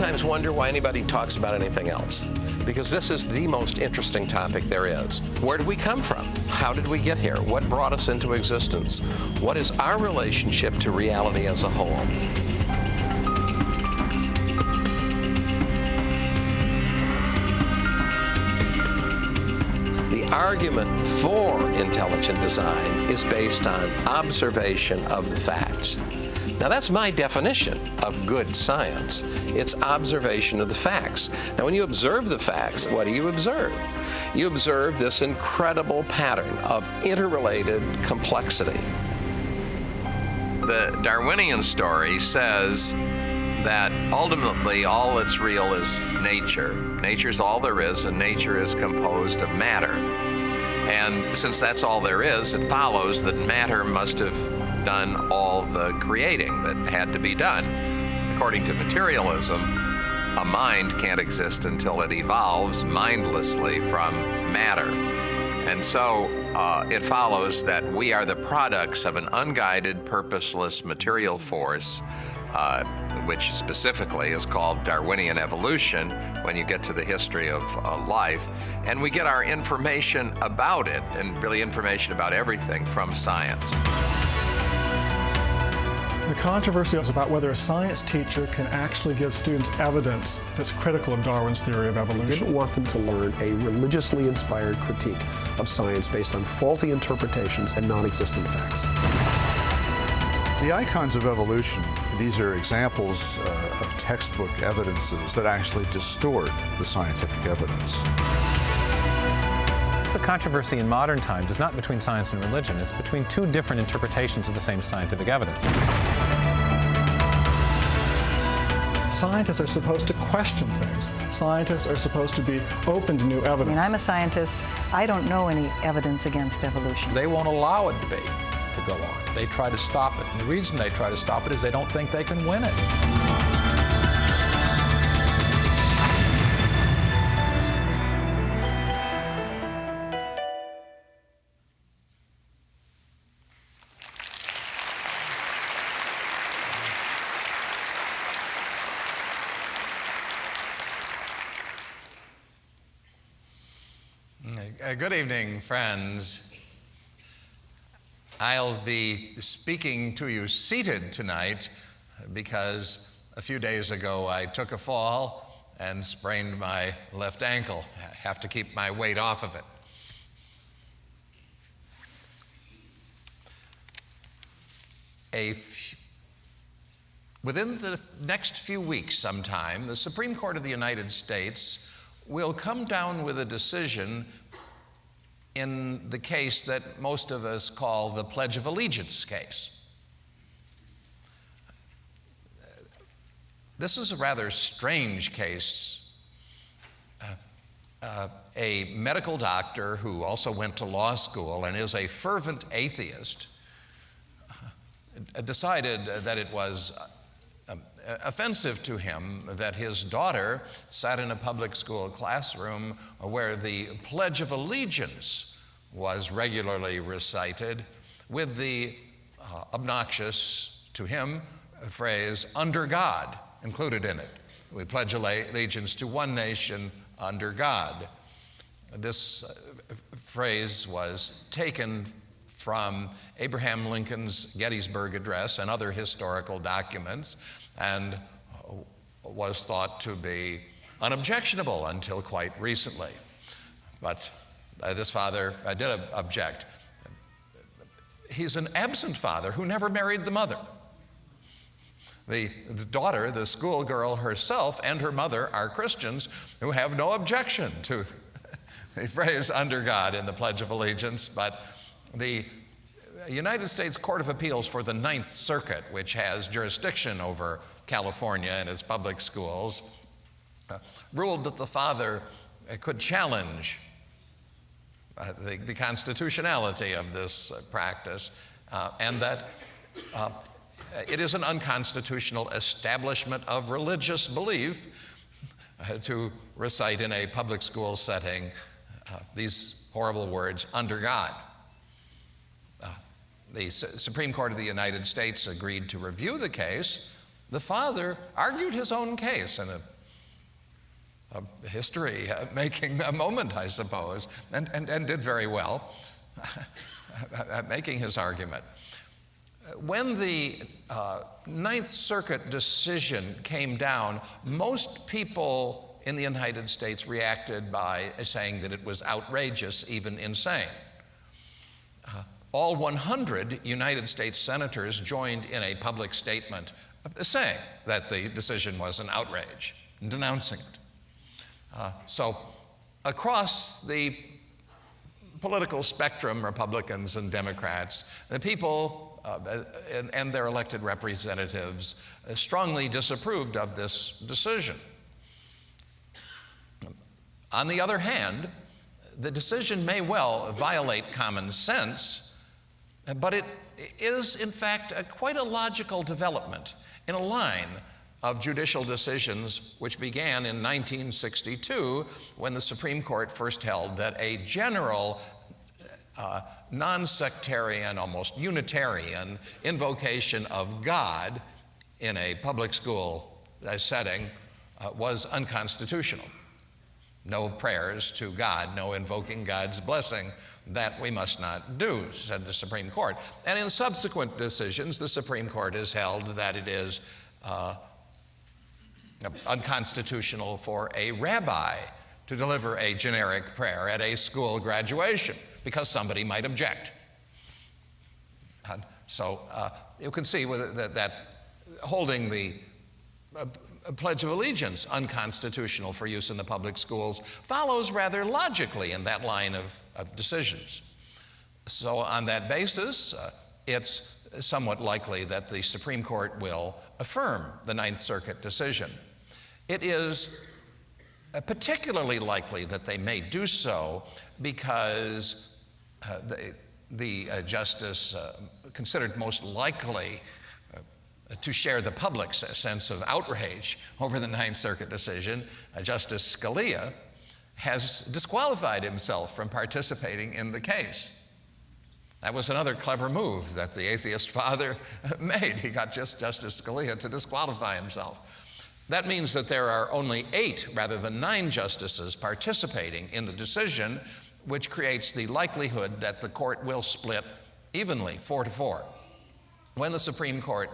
sometimes wonder why anybody talks about anything else, because this is the most interesting topic there is. Where did we come from? How did we get here? What brought us into existence? What is our relationship to reality as a whole? The argument for intelligent design is based on observation of the facts. Now, that's my definition of good science. It's observation of the facts. Now, when you observe the facts, what do you observe? You observe this incredible pattern of interrelated complexity. The Darwinian story says that ultimately all that's real is nature. Nature's all there is, and nature is composed of matter. And since that's all there is, it follows that matter must have done all the creating that had to be done. According to materialism, a mind can't exist until it evolves mindlessly from matter. And so it follows that we are the products of an unguided, purposeless material force, which specifically is called Darwinian evolution when you get to the history of life. And we get our information about it, and really information about everything, from science. The controversy is about whether a science teacher can actually give students evidence that's critical of Darwin's theory of evolution. We didn't want them to learn a religiously inspired critique of science based on faulty interpretations and non-existent facts. The icons of evolution, these are examples of textbook evidences that actually distort the scientific evidence. The controversy in modern times is not between science and religion, it's between two different interpretations of the same scientific evidence. Scientists are supposed to question things. Scientists are supposed to be open to new evidence. I mean, I'm a scientist. I don't know any evidence against evolution. They won't allow a debate to go on. They try to stop it. And the reason they try to stop it is they don't think they can win it. Good evening, friends. I'll be speaking to you seated tonight because a few days ago I took a fall and sprained my left ankle. I have to keep my weight off of it. Within the next few weeks sometime, the Supreme Court of the United States will come down with a decision in the case that most of us call the Pledge of Allegiance case. This is a rather strange case. A medical doctor who also went to law school and is a fervent atheist decided that it was offensive to him that his daughter sat in a public school classroom where the Pledge of Allegiance was regularly recited with the obnoxious, to him, phrase, "under God," included in it. We pledge allegiance to one nation under God. This phrase was taken from Abraham Lincoln's Gettysburg Address and other historical documents, and was thought to be unobjectionable until quite recently. But this father did object. He's an absent father who never married the mother. The daughter, the schoolgirl herself, and her mother are Christians who have no objection to the phrase "under God" in the Pledge of Allegiance, but the United States Court of Appeals for the Ninth Circuit, which has jurisdiction over California and its public schools, ruled that the father could challenge the constitutionality of this practice, and that it is an unconstitutional establishment of religious belief to recite in a public school setting these horrible words, "under God." The Supreme Court of the United States agreed to review the case. The father argued his own case in a history-making moment, I suppose, and did very well at making his argument. When the Ninth Circuit decision came down, most people in the United States reacted by saying that it was outrageous, even insane. All 100 United States senators joined in a public statement saying that the decision was an outrage and denouncing it. So across the political spectrum, Republicans and Democrats, the people and their elected representatives strongly disapproved of this decision. On the other hand, the decision may well violate common sense, but it is, in fact, quite a logical development in a line of judicial decisions which began in 1962 when the Supreme Court first held that a general, non-sectarian, almost Unitarian invocation of God in a public school setting was unconstitutional. No prayers to God, no invoking God's blessing, that we must not do, said the Supreme Court. And in subsequent decisions, the Supreme Court has held that it is unconstitutional for a rabbi to deliver a generic prayer at a school graduation because somebody might object. So you can see that holding the Pledge of Allegiance unconstitutional for use in the public schools follows rather logically in that line of decisions. So on that basis, it's somewhat likely that the Supreme Court will affirm the Ninth Circuit decision. It is particularly likely that they may do so because the justice considered most likely to share the public's sense of outrage over the Ninth Circuit decision, Justice Scalia has disqualified himself from participating in the case. That was another clever move that the atheist father made. He got Justice Scalia to disqualify himself. That means that there are only 8 rather than 9 justices participating in the decision, which creates the likelihood that the court will split evenly, 4-4. When the Supreme Court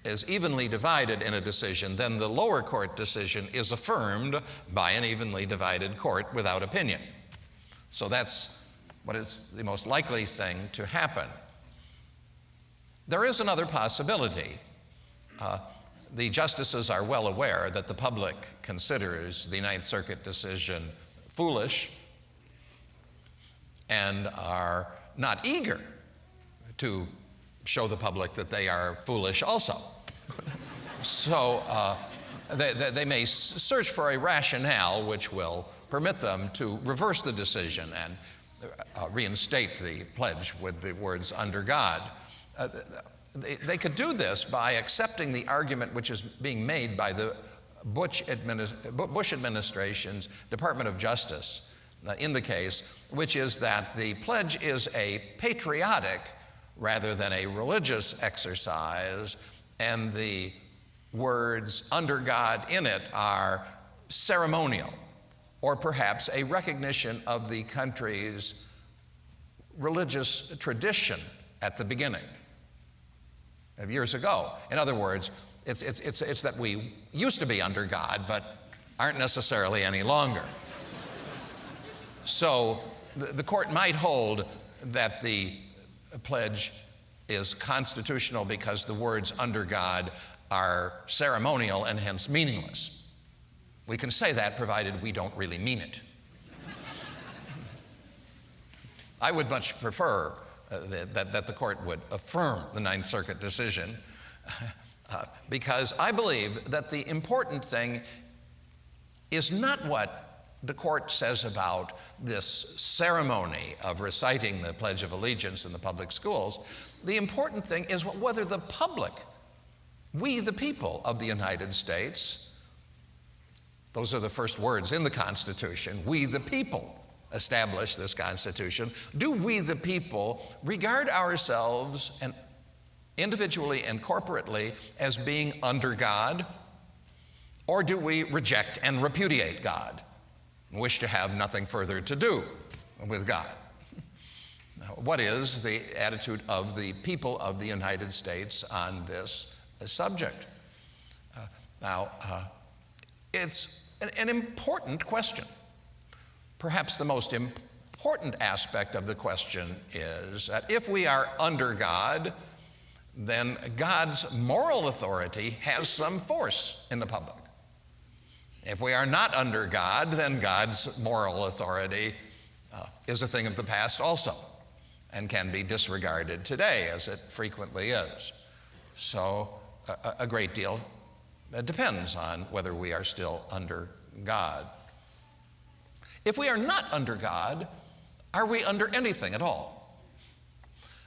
is evenly divided in a decision, then the lower court decision is affirmed by an evenly divided court without opinion. So that's what is the most likely thing to happen. There is another possibility. The justices are well aware that the public considers the Ninth Circuit decision foolish and are not eager to show the public that they are foolish also. So they may search for a rationale which will permit them to reverse the decision and reinstate the pledge with the words "under God." They could do this by accepting the argument which is being made by the Bush administration's Department of Justice in the case, which is that the pledge is a patriotic rather than a religious exercise, and the words "under God" in it are ceremonial, or perhaps a recognition of the country's religious tradition at the beginning of years ago. In other words, it's that we used to be under God, but aren't necessarily any longer. So the court might hold that the pledge is constitutional because the words "under God" are ceremonial and hence meaningless. We can say that provided we don't really mean it. I would much prefer that the court would affirm the Ninth Circuit decision because I believe that the important thing is not what the court says about this ceremony of reciting the Pledge of Allegiance in the public schools. The important thing is whether the public, we the people of the United States, those are the first words in the Constitution, we the people establish this Constitution. Do we the people regard ourselves and individually and corporately as being under God? Or do we reject and repudiate God and wish to have nothing further to do with God? What is the attitude of the people of the United States on this subject? It's an important question. Perhaps the most important aspect of the question is that if we are under God, then God's moral authority has some force in the public. If we are not under God, then God's moral authority is a thing of the past also and can be disregarded today, as it frequently is. So a great deal depends on whether we are still under God. If we are not under God, are we under anything at all?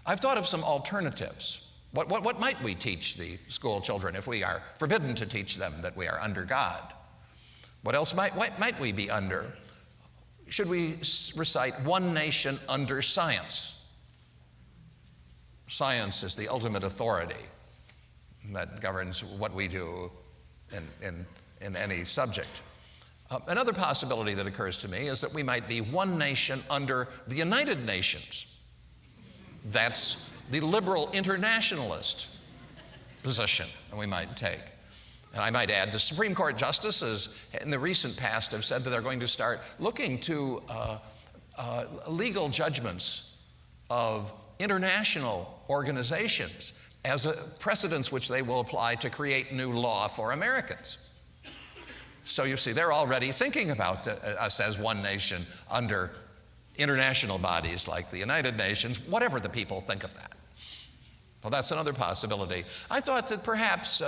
I've thought of some alternatives. What might we teach the school children if we are forbidden to teach them that we are under God? What else might we be under? Should we recite one nation under science? Science is the ultimate authority that governs what we do in any subject. Another possibility that occurs to me is that we might be one nation under the United Nations. That's the liberal internationalist position that we might take. And I might add, the Supreme Court justices in the recent past have said that they're going to start looking to legal judgments of international organizations as precedents which they will apply to create new law for Americans. So you see, they're already thinking about us as one nation under international bodies like the United Nations, whatever the people think of that. Well, that's another possibility. I thought that perhaps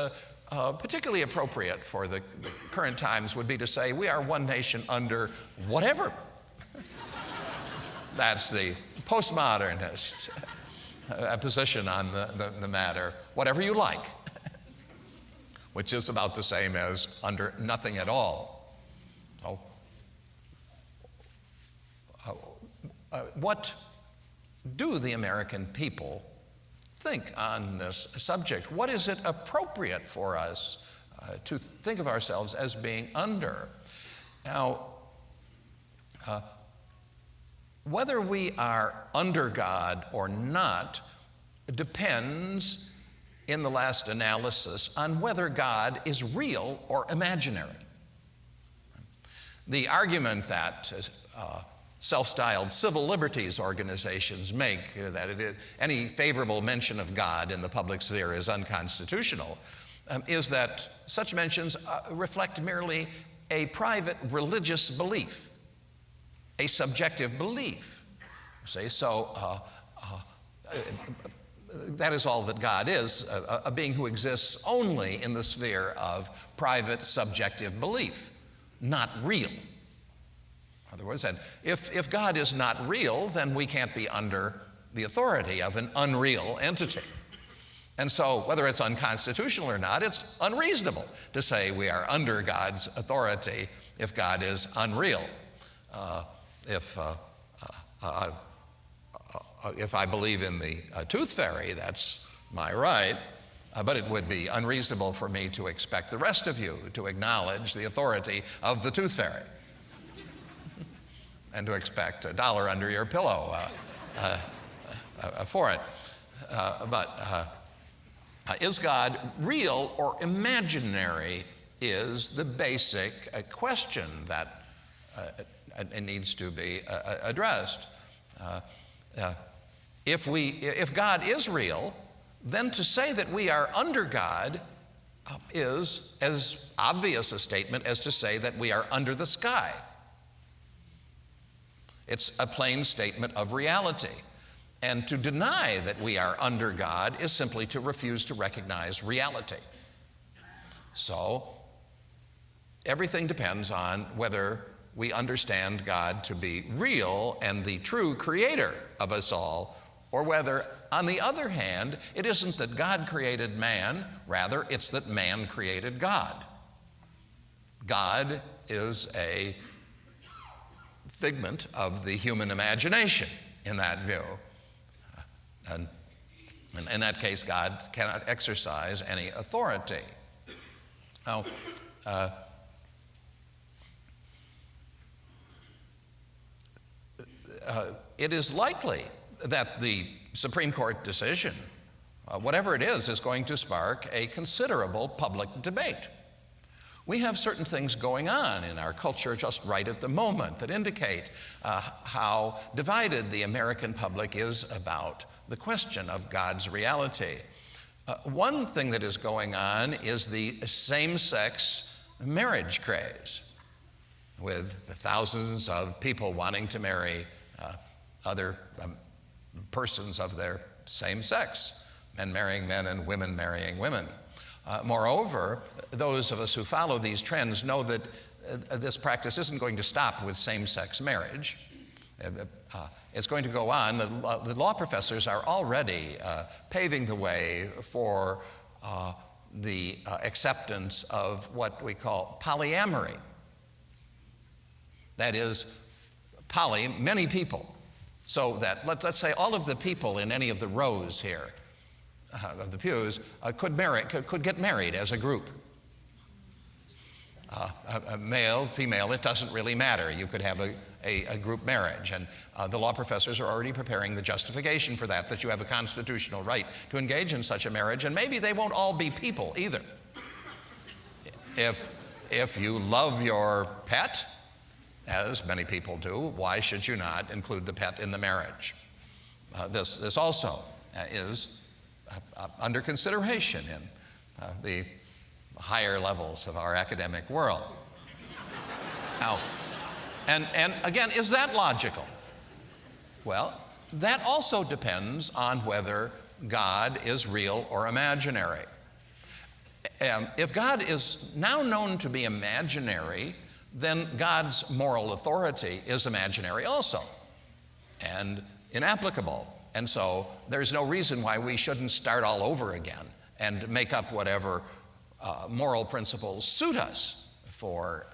particularly appropriate for the current times would be to say we are one nation under whatever. That's the postmodernist position on the matter, whatever you like, which is about the same as under nothing at all. So, what do the American people think on this subject? What is it appropriate for us to think of ourselves as being under? Now, whether we are under God or not depends, in the last analysis, on whether God is real or imaginary. The argument that self-styled civil liberties organizations make, that any favorable mention of God in the public sphere is unconstitutional, is that such mentions reflect merely a private religious belief, a subjective belief. So that is all that God is, a being who exists only in the sphere of private subjective belief, not real. In other words, if God is not real, then we can't be under the authority of an unreal entity. And so, whether it's unconstitutional or not, it's unreasonable to say we are under God's authority if God is unreal. If I believe in the tooth fairy, that's my right, but it would be unreasonable for me to expect the rest of you to acknowledge the authority of the tooth fairy and to expect $1 under your pillow for it. But is God real or imaginary is the basic question that needs to be addressed. If God is real, then to say that we are under God is as obvious a statement as to say that we are under the sky. It's a plain statement of reality. And to deny that we are under God is simply to refuse to recognize reality. So, everything depends on whether we understand God to be real and the true creator of us all, or whether, on the other hand, it isn't that God created man, rather it's that man created God. God is a figment of the human imagination in that view. And in that case, God cannot exercise any authority. Now, it is likely that the Supreme Court decision, whatever it is going to spark a considerable public debate. We have certain things going on in our culture just right at the moment that indicate how divided the American public is about the question of God's reality. One thing that is going on is the same-sex marriage craze, with thousands of people wanting to marry other persons of their same sex, men marrying men and women marrying women. Moreover, those of us who follow these trends know that this practice isn't going to stop with same-sex marriage. It's going to go on. The law professors are already paving the way for the acceptance of what we call polyamory. That is, many people. So that, let's say all of the people in any of the rows here of the pews could get married as a group. Male, female, it doesn't really matter. You could have a group marriage. And the law professors are already preparing the justification for that you have a constitutional right to engage in such a marriage. And maybe they won't all be people either. If you love your pet, as many people do, why should you not include the pet in the marriage? This also is under consideration in the higher levels of our academic world. Now, and again, is that logical? Well, that also depends on whether God is real or imaginary. If God is now known to be imaginary, then God's moral authority is imaginary also and inapplicable. And so there's no reason why we shouldn't start all over again and make up whatever moral principles suit us for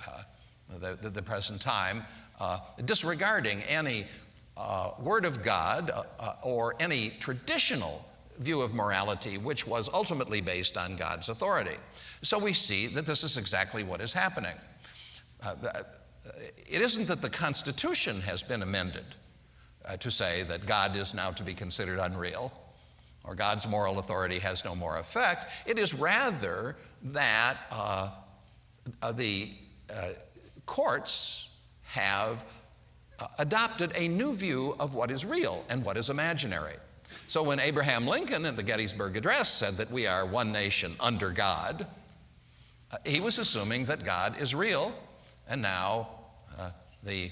the present time, disregarding any word of God or any traditional view of morality which was ultimately based on God's authority. So we see that this is exactly what is happening. It isn't that the Constitution has been amended to say that God is now to be considered unreal or God's moral authority has no more effect. It is rather that the courts have adopted a new view of what is real and what is imaginary. So when Abraham Lincoln in the Gettysburg Address said that we are one nation under God, he was assuming that God is real. And now the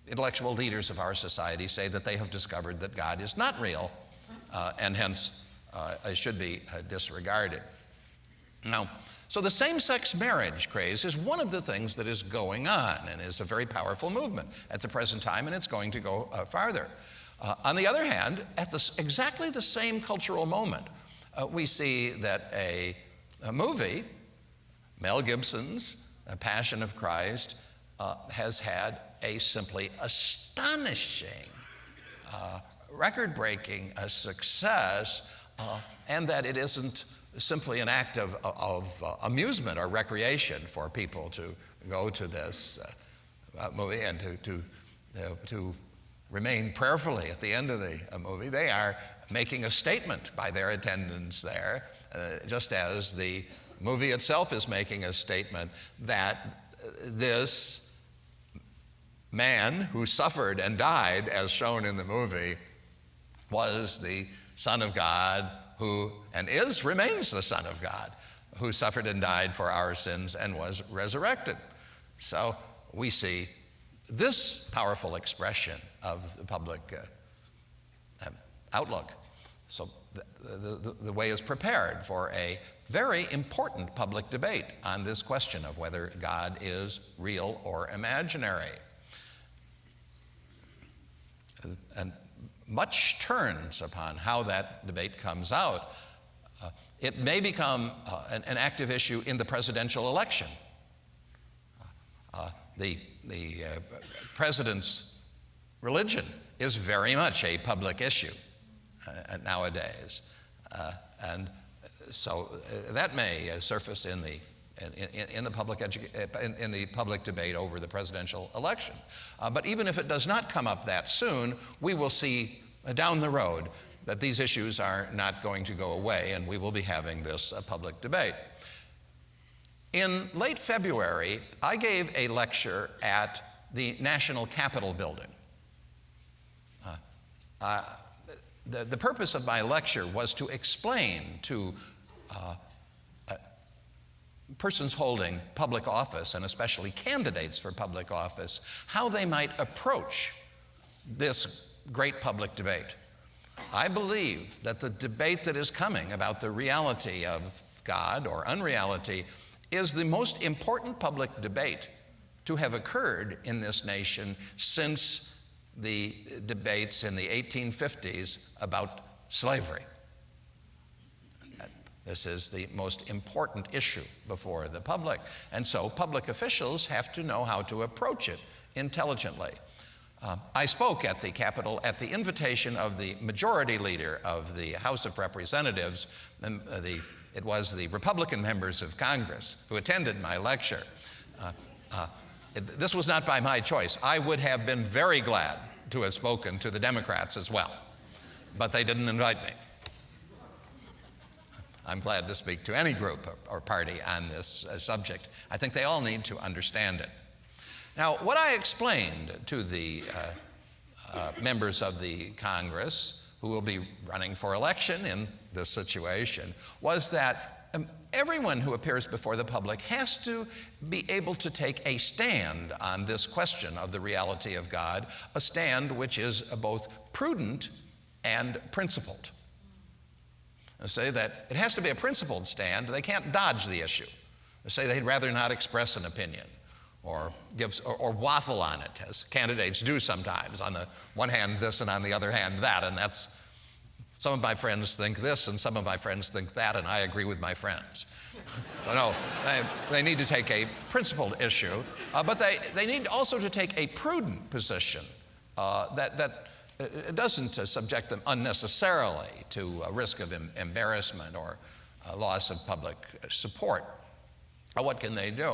intellectual leaders of our society say that they have discovered that God is not real and hence should be disregarded. Now, so the same-sex marriage craze is one of the things that is going on and is a very powerful movement at the present time, and it's going to go farther. On the other hand, at exactly the same cultural moment, we see that a movie, Mel Gibson's A Passion of Christ, has had a simply astonishing, record-breaking success, and that it isn't simply an act of amusement or recreation for people to go to this movie and to remain prayerfully at the end of the movie. They are making a statement by their attendance there, just as the movie itself is making a statement that this man who suffered and died, as shown in the movie, was the Son of God who, and remains the Son of God, who suffered and died for our sins and was resurrected. So we see this powerful expression of the public outlook. So the way is prepared for a very important public debate on this question of whether God is real or imaginary. And much turns upon how that debate comes out. It may become an active issue in the presidential election. The president's religion is very much a public issue nowadays. And so that may surface in the in the public debate over the presidential election. But even if it does not come up that soon, we will see down the road that these issues are not going to go away, and we will be having this public debate. In late February, I gave a lecture at the National Capitol building. The purpose of my lecture was to explain to persons holding public office, and especially candidates for public office, how they might approach this great public debate. I believe that the debate that is coming about the reality of God or unreality is the most important public debate to have occurred in this nation since the debates in the 1850s about slavery. This is the most important issue before the public, and so public officials have to know how to approach it intelligently. I spoke at the Capitol at the invitation of the majority leader of the House of Representatives, and it was the Republican members of Congress who attended my lecture. This was not by my choice. I would have been very glad to have spoken to the Democrats as well, but they didn't invite me. I'm glad to speak to any group or party on this subject. I think they all need to understand it. Now, what I explained to the members of the Congress who will be running for election in this situation was that everyone who appears before the public has to be able to take a stand on this question of the reality of God, a stand which is both prudent and principled. They say that it has to be a principled stand. They can't dodge the issue. They say they'd rather not express an opinion or waffle on it, as candidates do sometimes. On the one hand this, and on the other hand that, and that's, some of my friends think this and some of my friends think that, and I agree with my friends. So no, they need to take a principled issue, but they need also to take a prudent position that it doesn't subject them unnecessarily to a risk of embarrassment or loss of public support. What can they do?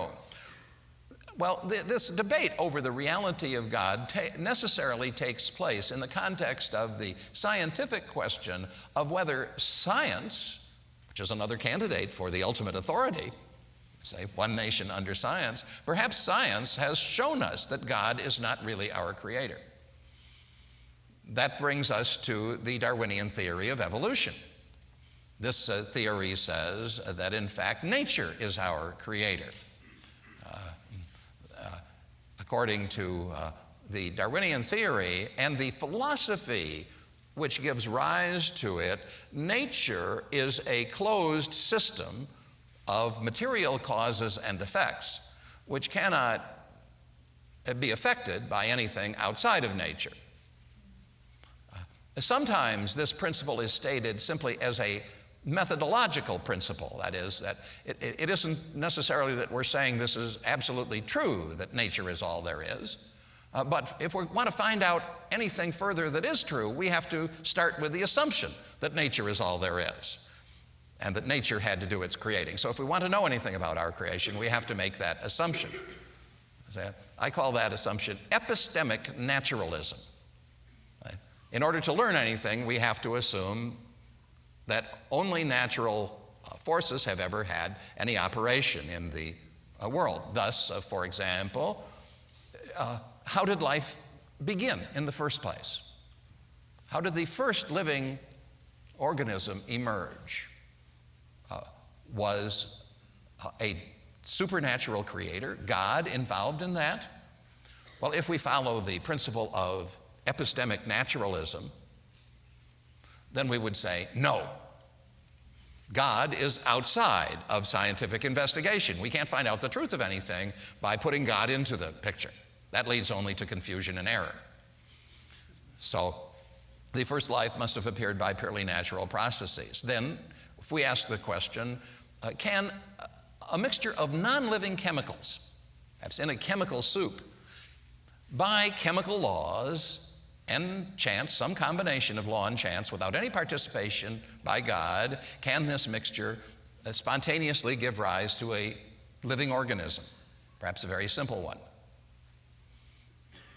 Well, this debate over the reality of God necessarily takes place in the context of the scientific question of whether science, which is another candidate for the ultimate authority, say one nation under science, perhaps science has shown us that God is not really our creator. That brings us to the Darwinian theory of evolution. This theory says that in fact nature is our creator. According to the Darwinian theory and the philosophy which gives rise to it, nature is a closed system of material causes and effects which cannot be affected by anything outside of nature. Sometimes this principle is stated simply as a methodological principle. That is, that it isn't necessarily that we're saying this is absolutely true, that nature is all there is. But if we want to find out anything further that is true, we have to start with the assumption that nature is all there is, and that nature had to do its creating. So if we want to know anything about our creation, we have to make that assumption. I call that assumption epistemic naturalism. In order to learn anything, we have to assume that only natural forces have ever had any operation in the world. Thus, for example, how did life begin in the first place? How did the first living organism emerge? Was a supernatural creator, God, involved in that? Well, if we follow the principle of epistemic naturalism, then we would say, no, God is outside of scientific investigation. We can't find out the truth of anything by putting God into the picture. That leads only to confusion and error. So the first life must have appeared by purely natural processes. Then, if we ask the question, can a mixture of non-living chemicals, perhaps in a chemical soup, by chemical laws and chance, some combination of law and chance, without any participation by God, can this mixture spontaneously give rise to a living organism? Perhaps a very simple one.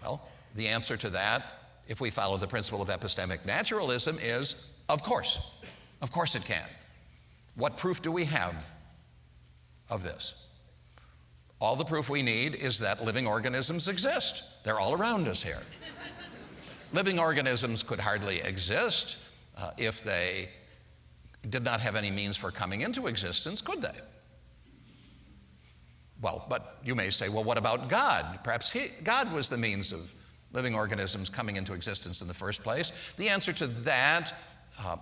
Well, the answer to that, if we follow the principle of epistemic naturalism, is of course. Of course it can. What proof do we have of this? All the proof we need is that living organisms exist. They're all around us here. Living organisms could hardly exist if they did not have any means for coming into existence, could they? Well, but you may say, well, what about God? Perhaps God was the means of living organisms coming into existence in the first place. The answer to that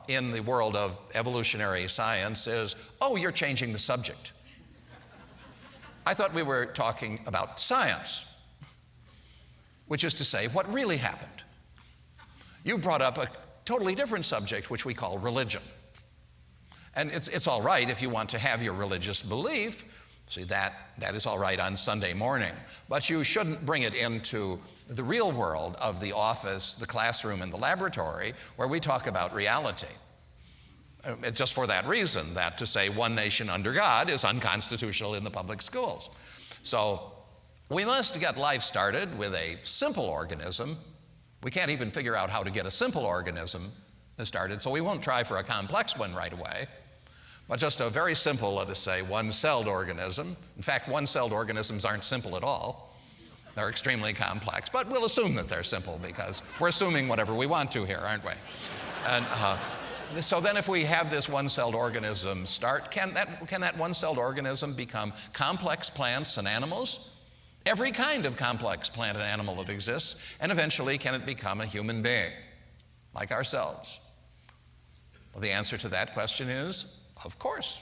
in the world of evolutionary science is, oh, you're changing the subject. I thought we were talking about science, which is to say, what really happened. You brought up a totally different subject, which we call religion. And it's all right if you want to have your religious belief. See, that is all right on Sunday morning. But you shouldn't bring it into the real world of the office, the classroom, and the laboratory, where we talk about reality. Just for that reason, that to say one nation under God is unconstitutional in the public schools. So we must get life started with a simple organism. We can't even figure out how to get a simple organism started, so we won't try for a complex one right away. But just a very simple, let us say, one-celled organism. In fact, one-celled organisms aren't simple at all. They're extremely complex, but we'll assume that they're simple because we're assuming whatever we want to here, aren't we? And so then if we have this one-celled organism start, can that one-celled organism become complex plants and animals? Every kind of complex plant and animal that exists, and eventually can it become a human being, like ourselves? Well, the answer to that question is, of course.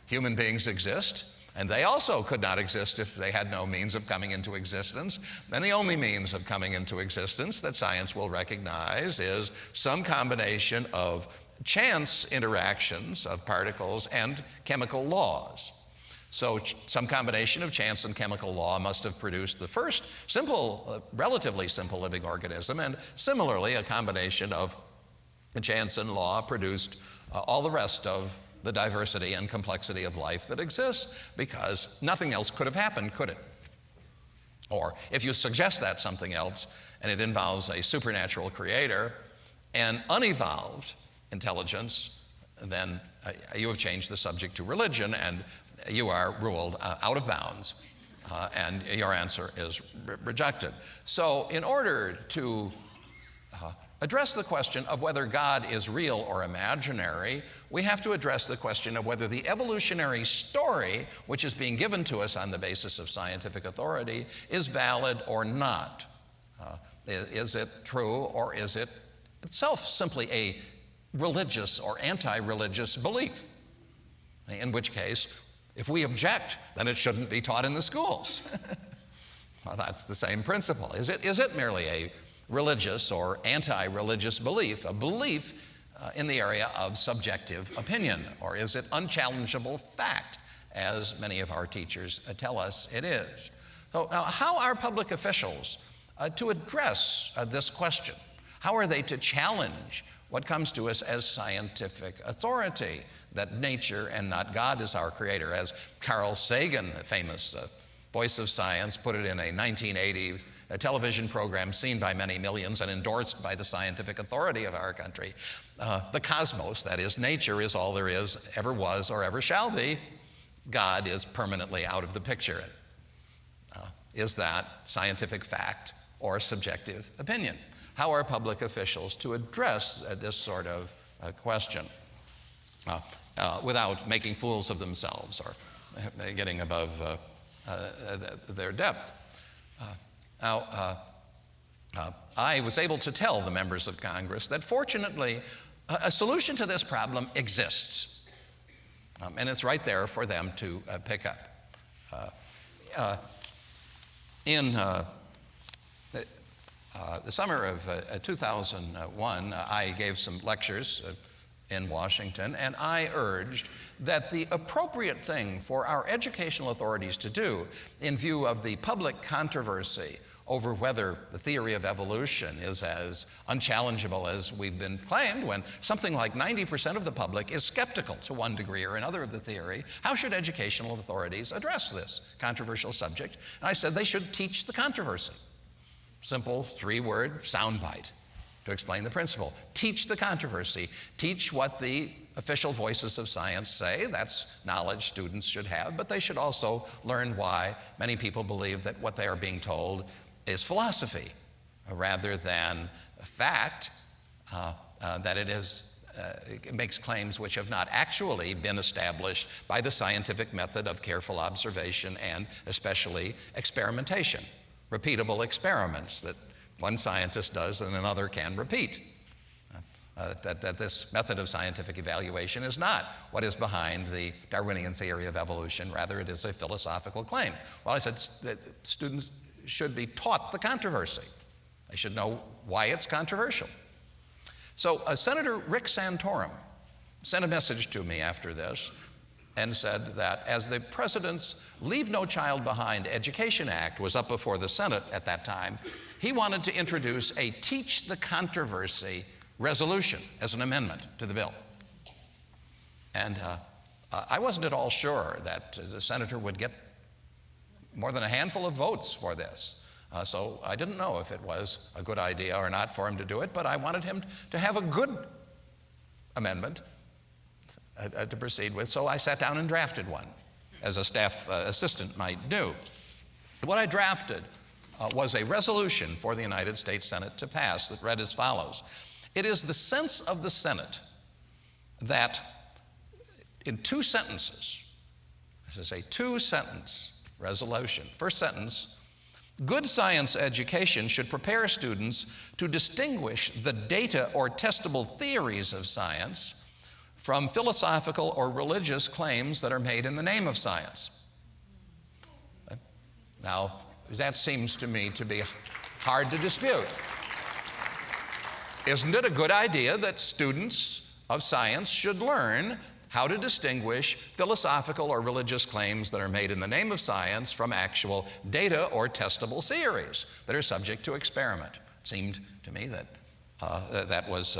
Human beings exist, and they also could not exist if they had no means of coming into existence. And the only means of coming into existence that science will recognize is some combination of chance interactions of particles and chemical laws. So some combination of chance and chemical law must have produced the first simple, relatively simple living organism, and similarly a combination of chance and law produced all the rest of the diversity and complexity of life that exists, because nothing else could have happened, could it? Or if you suggest that something else, and it involves a supernatural creator and unevolved intelligence, then you have changed the subject to religion, and you are ruled out of bounds, and your answer is rejected. So in order to address the question of whether God is real or imaginary, we have to address the question of whether the evolutionary story, which is being given to us on the basis of scientific authority, is valid or not. Is it true, or is it itself simply a religious or anti-religious belief? In which case, if we object, then it shouldn't be taught in the schools. Well, that's the same principle. Is it merely a religious or anti-religious belief, a belief in the area of subjective opinion, or is it unchallengeable fact, as many of our teachers tell us it is? So now, how are public officials to address this question? How are they to challenge what comes to us as scientific authority, that nature and not God is our creator? As Carl Sagan, the famous voice of science, put it in a 1980 television program seen by many millions and endorsed by the scientific authority of our country, the cosmos, that is, nature, is all there is, ever was, or ever shall be. God is permanently out of the picture. Is that scientific fact or subjective opinion? How are public officials to address this sort of question without making fools of themselves or getting above their depth? Now, I was able to tell the members of Congress that fortunately a solution to this problem exists, and it's right there for them to pick up. In the summer of 2001, I gave some lectures in Washington, and I urged that the appropriate thing for our educational authorities to do in view of the public controversy over whether the theory of evolution is as unchallengeable as we've been claimed, when something like 90% of the public is skeptical to one degree or another of the theory, how should educational authorities address this controversial subject? And I said they should teach the controversy. Simple three-word soundbite to explain the principle. Teach the controversy. Teach what the official voices of science say. That's knowledge students should have, but they should also learn why many people believe that what they are being told is philosophy rather than fact, that it makes claims which have not actually been established by the scientific method of careful observation and especially experimentation, repeatable experiments that one scientist does and another can repeat. That this method of scientific evaluation is not what is behind the Darwinian theory of evolution, rather it is a philosophical claim. Well, I said that students should be taught the controversy. They should know why it's controversial. So Senator Rick Santorum sent a message to me after this and said that as the president's Leave No Child Behind Education Act was up before the Senate at that time, he wanted to introduce a Teach the Controversy resolution as an amendment to the bill. And I wasn't at all sure that the senator would get more than a handful of votes for this. So I didn't know if it was a good idea or not for him to do it, but I wanted him to have a good amendment to proceed with, so I sat down and drafted one, as a staff assistant might do. What I drafted was a resolution for the United States Senate to pass that read as follows. It is the sense of the Senate that in two sentences, this is a two-sentence resolution. First sentence, good science education should prepare students to distinguish the data or testable theories of science from philosophical or religious claims that are made in the name of science. Now, that seems to me to be hard to dispute. Isn't it a good idea that students of science should learn how to distinguish philosophical or religious claims that are made in the name of science from actual data or testable theories that are subject to experiment? It seemed to me that that was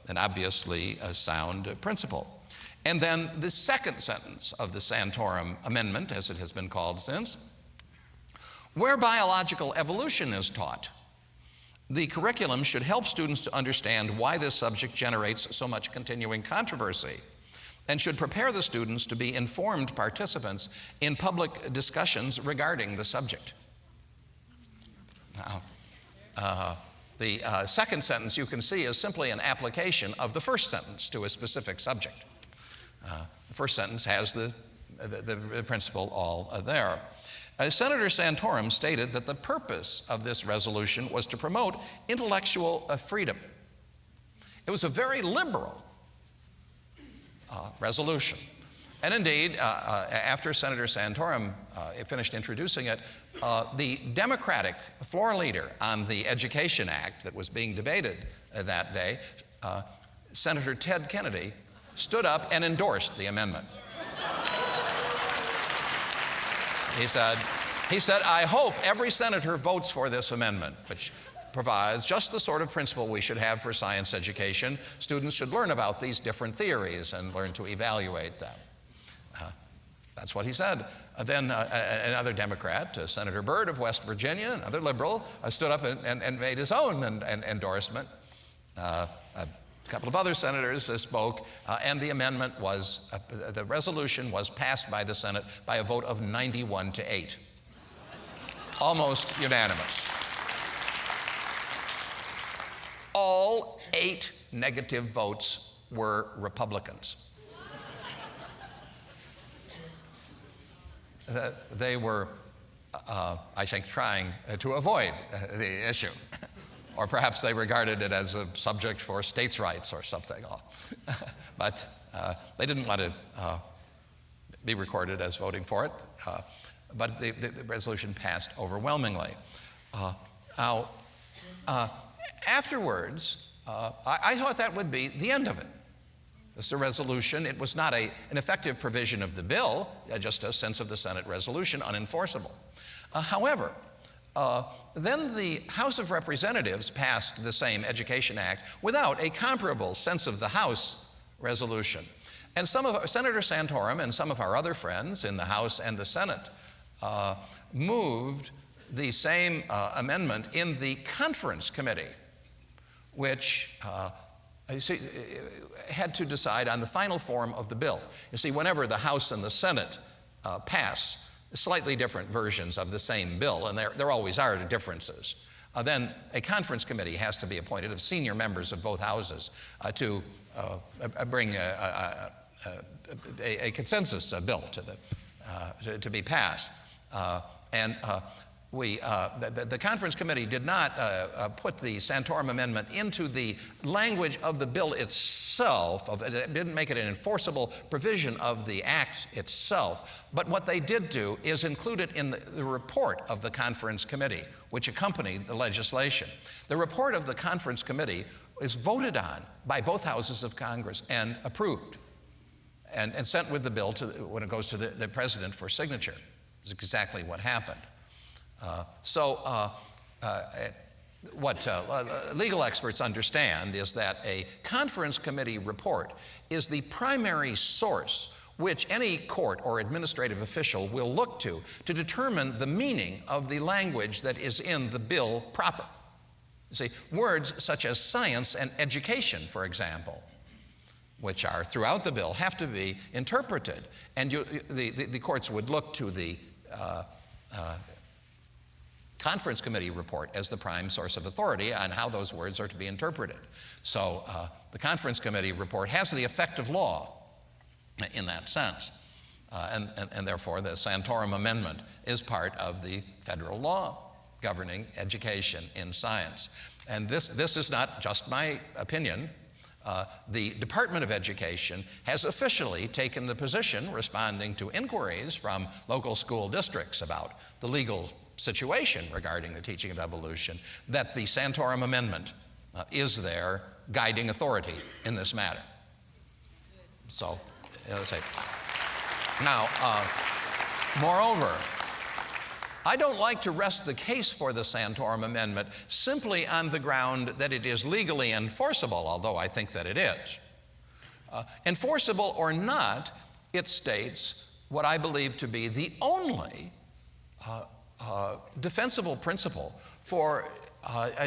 an obviously sound principle. And then the second sentence of the Santorum Amendment, as it has been called since, where biological evolution is taught, the curriculum should help students to understand why this subject generates so much continuing controversy and should prepare the students to be informed participants in public discussions regarding the subject. Now, the second sentence you can see is simply an application of the first sentence to a specific subject. The first sentence has the principle all there. Senator Santorum stated that the purpose of this resolution was to promote intellectual freedom. It was a very liberal resolution. And indeed, after Senator Santorum finished introducing it, the Democratic floor leader on the Education Act that was being debated that day, Senator Ted Kennedy, stood up and endorsed the amendment. He said, I hope every senator votes for this amendment, which provides just the sort of principle we should have for science education. Students should learn about these different theories and learn to evaluate them. That's what he said. Then another Democrat, Senator Byrd of West Virginia, another liberal, stood up and made his own endorsement. A couple of other senators spoke, and the amendment was, the resolution was passed by the Senate by a vote of 91-8. Almost unanimous. All 8 negative votes were Republicans. They were, I think, trying to avoid the issue. Or perhaps they regarded it as a subject for states' rights or something. But they didn't want to be recorded as voting for it. But the resolution passed overwhelmingly. Now, afterwards, I thought that would be the end of it. It's a resolution. It was not an effective provision of the bill, just a sense of the Senate resolution, unenforceable. However, Then the House of Representatives passed the same Education Act without a comparable sense of the House resolution. And Senator Santorum and some of our other friends in the House and the Senate moved the same amendment in the Conference Committee, which had to decide on the final form of the bill. You see, whenever the House and the Senate pass slightly different versions of the same bill, and there always are differences, then a conference committee has to be appointed of senior members of both houses to bring a consensus bill to be passed. The conference committee did not put the Santorum Amendment into the language of the bill itself. It didn't make it an enforceable provision of the act itself. But what they did do is include it in the report of the conference committee, which accompanied the legislation. The report of the conference committee is voted on by both houses of Congress and approved, and sent with the bill when it goes to the president for signature. Is exactly what happened. What legal experts understand is that a conference committee report is the primary source which any court or administrative official will look to determine the meaning of the language that is in the bill proper. You see, words such as science and education, for example, which are throughout the bill, have to be interpreted, and the courts would look to the conference committee report as the prime source of authority on how those words are to be interpreted. So the conference committee report has the effect of law in that sense, and therefore the Santorum Amendment is part of the federal law governing education in science. And this is not just my opinion. The Department of Education has officially taken the position, responding to inquiries from local school districts about the legal situation regarding the teaching of evolution, that the Santorum Amendment is their guiding authority in this matter. So, let's say. Now, moreover, I don't like to rest the case for the Santorum Amendment simply on the ground that it is legally enforceable, although I think that it is. Enforceable or not, it states what I believe to be the only defensible principle for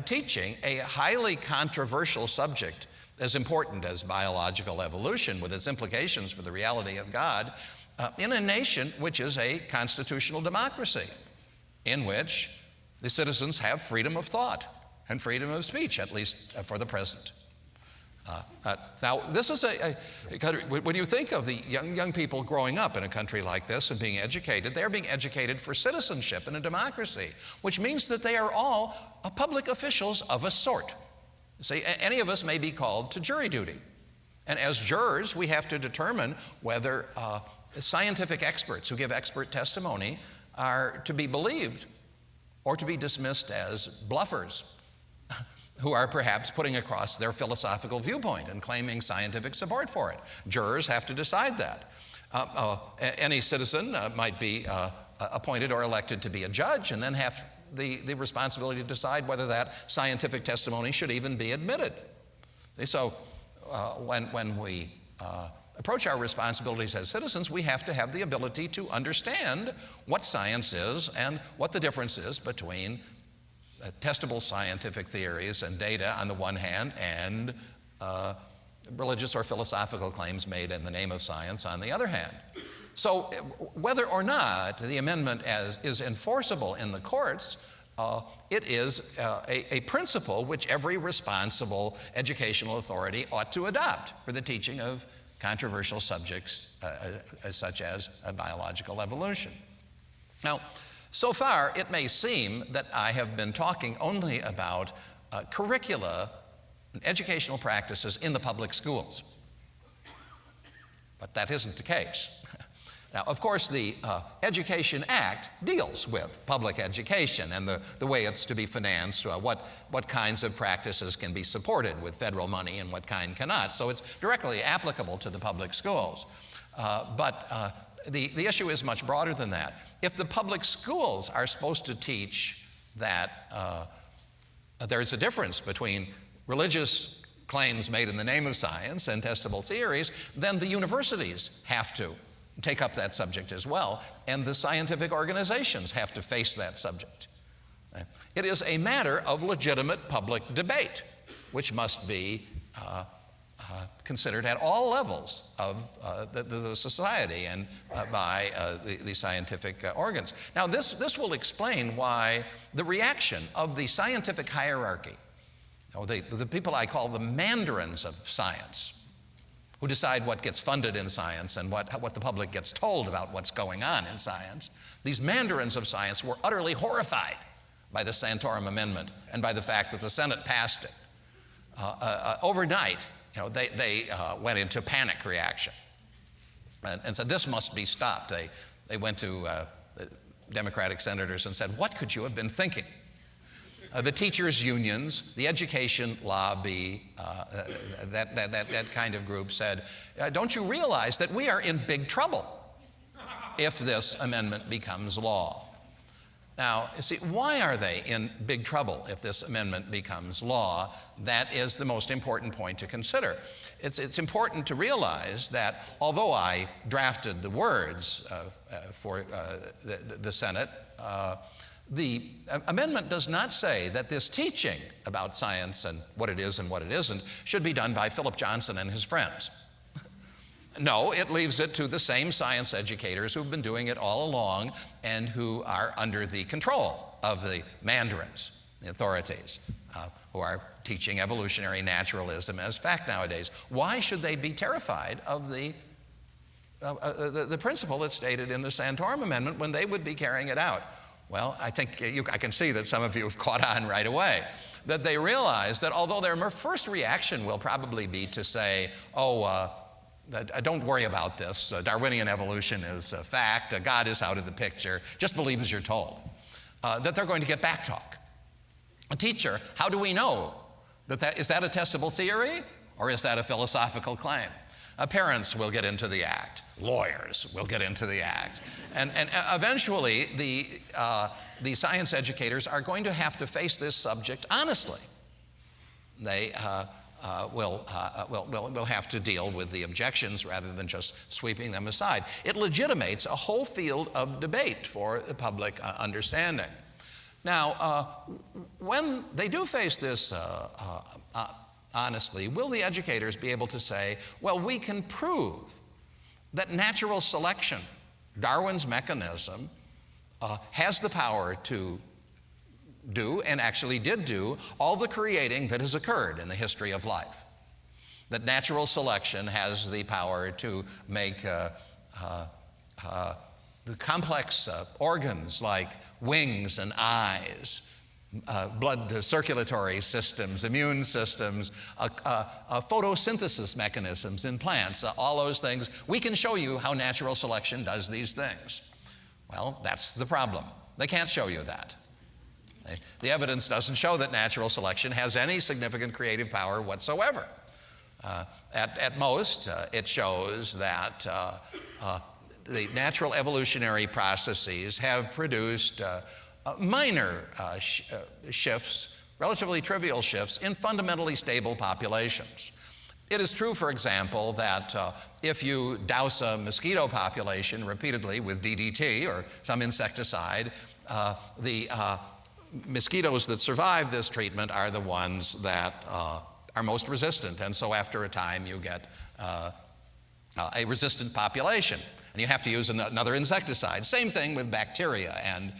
teaching a highly controversial subject as important as biological evolution, with its implications for the reality of God, in a nation which is a constitutional democracy, in which the citizens have freedom of thought and freedom of speech, at least for the present. Now, this is a country, when you think of the young people growing up in a country like this and being educated, they're being educated for citizenship in a democracy, which means that they are all public officials of a sort. See, any of us may be called to jury duty. And as jurors, we have to determine whether scientific experts who give expert testimony are to be believed or to be dismissed as bluffers who are perhaps putting across their philosophical viewpoint and claiming scientific support for it. Jurors have to decide that. Any citizen might be appointed or elected to be a judge and then have the responsibility to decide whether that scientific testimony should even be admitted. So when we approach our responsibilities as citizens, we have to have the ability to understand what science is and what the difference is between testable scientific theories and data on the one hand and religious or philosophical claims made in the name of science on the other hand. So whether or not the amendment is enforceable in the courts, it is a principle which every responsible educational authority ought to adopt for the teaching of controversial subjects such as biological evolution. Now, so far, it may seem that I have been talking only about curricula and educational practices in the public schools, but that isn't the case. Now, of course, the Education Act deals with public education and the way it's to be financed, what kinds of practices can be supported with federal money and what kind cannot. So it's directly applicable to the public schools. But the issue is much broader than that. If the public schools are supposed to teach that there's a difference between religious claims made in the name of science and testable theories, then the universities have to take up that subject as well, and the scientific organizations have to face that subject. It is a matter of legitimate public debate, which must be considered at all levels of the society and by the scientific organs. Now, this will explain why the reaction of the scientific hierarchy, the people I call the mandarins of science, who decide what gets funded in science and what the public gets told about what's going on in science, these mandarins of science were utterly horrified by the Santorum Amendment and by the fact that the Senate passed it. Overnight, they went into panic reaction and said, this must be stopped. They went to the Democratic senators and said, what could you have been thinking? The teachers' unions, the education lobby, that kind of group said, don't you realize that we are in big trouble if this amendment becomes law? Now, you see, why are they in big trouble if this amendment becomes law? That is the most important point to consider. It's important to realize that although I drafted the words for the Senate, the amendment does not say that this teaching about science and what it is and what it isn't should be done by Phillip Johnson and his friends. No, it leaves it to the same science educators who've been doing it all along and who are under the control of the mandarins, the authorities, who are teaching evolutionary naturalism as fact nowadays. Why should they be terrified of the principle that's stated in the Santorum Amendment when they would be carrying it out? Well, I think I can see that some of you have caught on right away, that they realize that although their first reaction will probably be to say, don't worry about this. Darwinian evolution is a fact. God is out of the picture. Just believe as you're told. That they're going to get backtalk. A teacher, how do we know? Is that a testable theory or is that a philosophical claim? Parents will get into the act. Lawyers will get into the act. And eventually, the science educators are going to have to face this subject honestly. They will have to deal with the objections rather than just sweeping them aside. It legitimates a whole field of debate for the public understanding. Now, when they do face this honestly, will the educators be able to say, well, we can prove that natural selection, Darwin's mechanism, has the power to do, and actually did do, all the creating that has occurred in the history of life. That natural selection has the power to make the complex organs like wings and eyes, blood circulatory systems, immune systems, photosynthesis mechanisms in plants, all those things. We can show you how natural selection does these things. Well, that's the problem. They can't show you that. The evidence doesn't show that natural selection has any significant creative power whatsoever. At most, it shows that the natural evolutionary processes have produced minor shifts, relatively trivial shifts, in fundamentally stable populations. It is true, for example, that if you douse a mosquito population repeatedly with DDT or some insecticide, the mosquitoes that survive this treatment are the ones that are most resistant, and so after a time you get a resistant population, and you have to use another insecticide. Same thing with bacteria and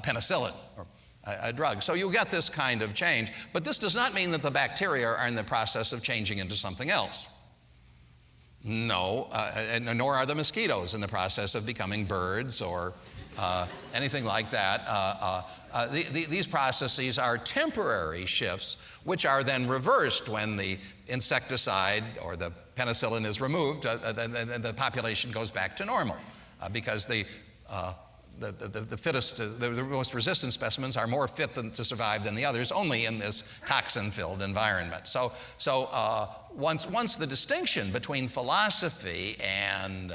penicillin, or a drug. So you get this kind of change, but this does not mean that the bacteria are in the process of changing into something else. No, nor are the mosquitoes in the process of becoming birds or anything like that. These processes are temporary shifts, which are then reversed when the insecticide or the penicillin is removed, and the population goes back to normal, because the fittest, the most resistant specimens are more fit to survive than the others, only in this toxin-filled environment. So once the distinction between philosophy and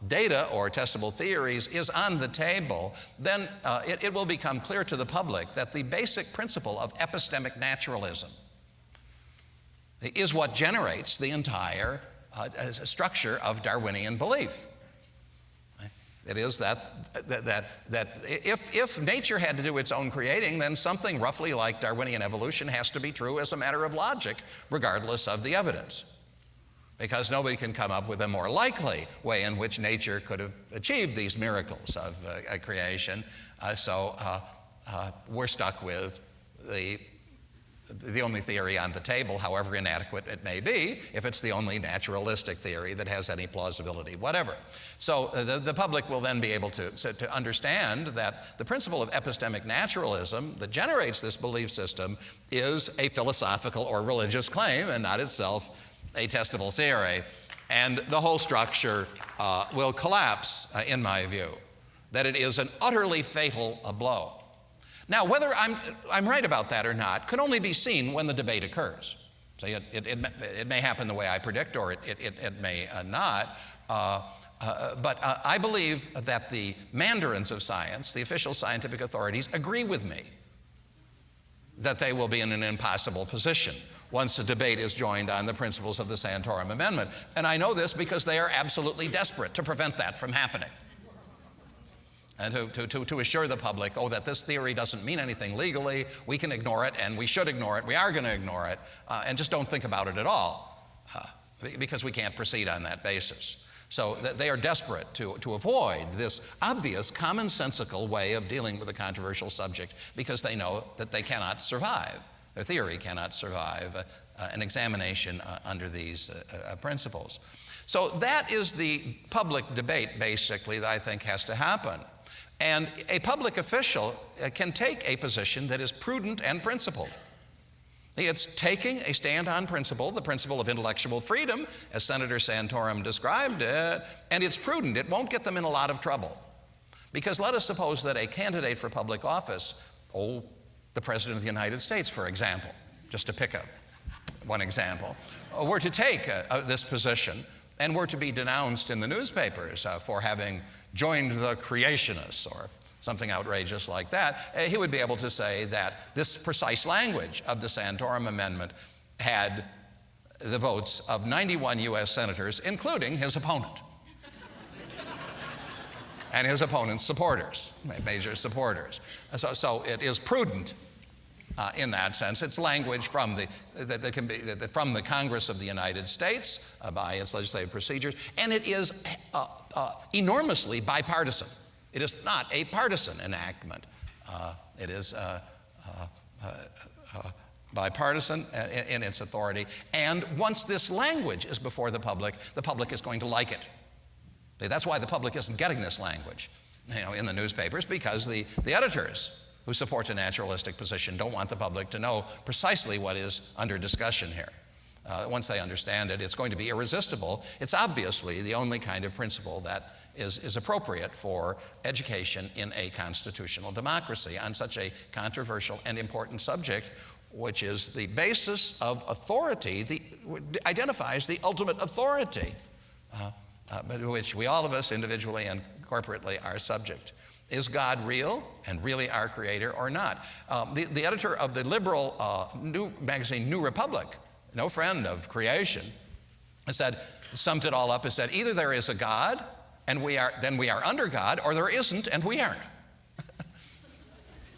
data or testable theories is on the table, then it will become clear to the public that the basic principle of epistemic naturalism is what generates the entire structure of Darwinian belief. It is that if nature had to do its own creating, then something roughly like Darwinian evolution has to be true as a matter of logic, regardless of the evidence. Because nobody can come up with a more likely way in which nature could have achieved these miracles of creation. So we're stuck with the only theory on the table, however inadequate it may be, if it's the only naturalistic theory that has any plausibility, whatever. So the public will then be able to understand that the principle of epistemic naturalism that generates this belief system is a philosophical or religious claim and not itself a testable theory. And the whole structure will collapse, in my view, that it is an utterly fatal blow. Now, whether I'm right about that or not could only be seen when the debate occurs. So it may happen the way I predict, or it may not. But I believe that the mandarins of science, the official scientific authorities, agree with me that they will be in an impossible position once the debate is joined on the principles of the Santorum Amendment. And I know this because they are absolutely desperate to prevent that from happening. And to assure the public, that this theory doesn't mean anything legally, we can ignore it, and we should ignore it, we are going to ignore it, and just don't think about it at all, because we can't proceed on that basis. So they are desperate to avoid this obvious, commonsensical way of dealing with a controversial subject, because they know that they cannot survive, their theory cannot survive an examination under these principles. So that is the public debate, basically, that I think has to happen. And a public official can take a position that is prudent and principled. It's taking a stand on principle, the principle of intellectual freedom, as Senator Santorum described it, and it's prudent. It won't get them in a lot of trouble. Because let us suppose that a candidate for public office, the President of the United States, for example, just to pick up one example, were to take this position and were to be denounced in the newspapers for having joined the creationists or something outrageous like that, he would be able to say that this precise language of the Santorum Amendment had the votes of 91 U.S. senators, including his opponent. And his opponent's supporters, major supporters. So it is prudent in that sense. It's language from the Congress of the United States by its legislative procedures, and it is enormously bipartisan. It is not a partisan enactment. It is bipartisan in its authority. And once this language is before the public is going to like it. That's why the public isn't getting this language, in the newspapers, because the editors who support a naturalistic position don't want the public to know precisely what is under discussion here. Once they understand it, it's going to be irresistible. It's obviously the only kind of principle that is appropriate for education in a constitutional democracy on such a controversial and important subject, which is the basis of authority, identifies the ultimate authority, but which we, all of us individually and corporately, are subject. Is God real and really our creator or not? The editor of the liberal magazine New Republic, no friend of creation, summed it all up and said, either there is a God and then we are under God, or there isn't and we aren't.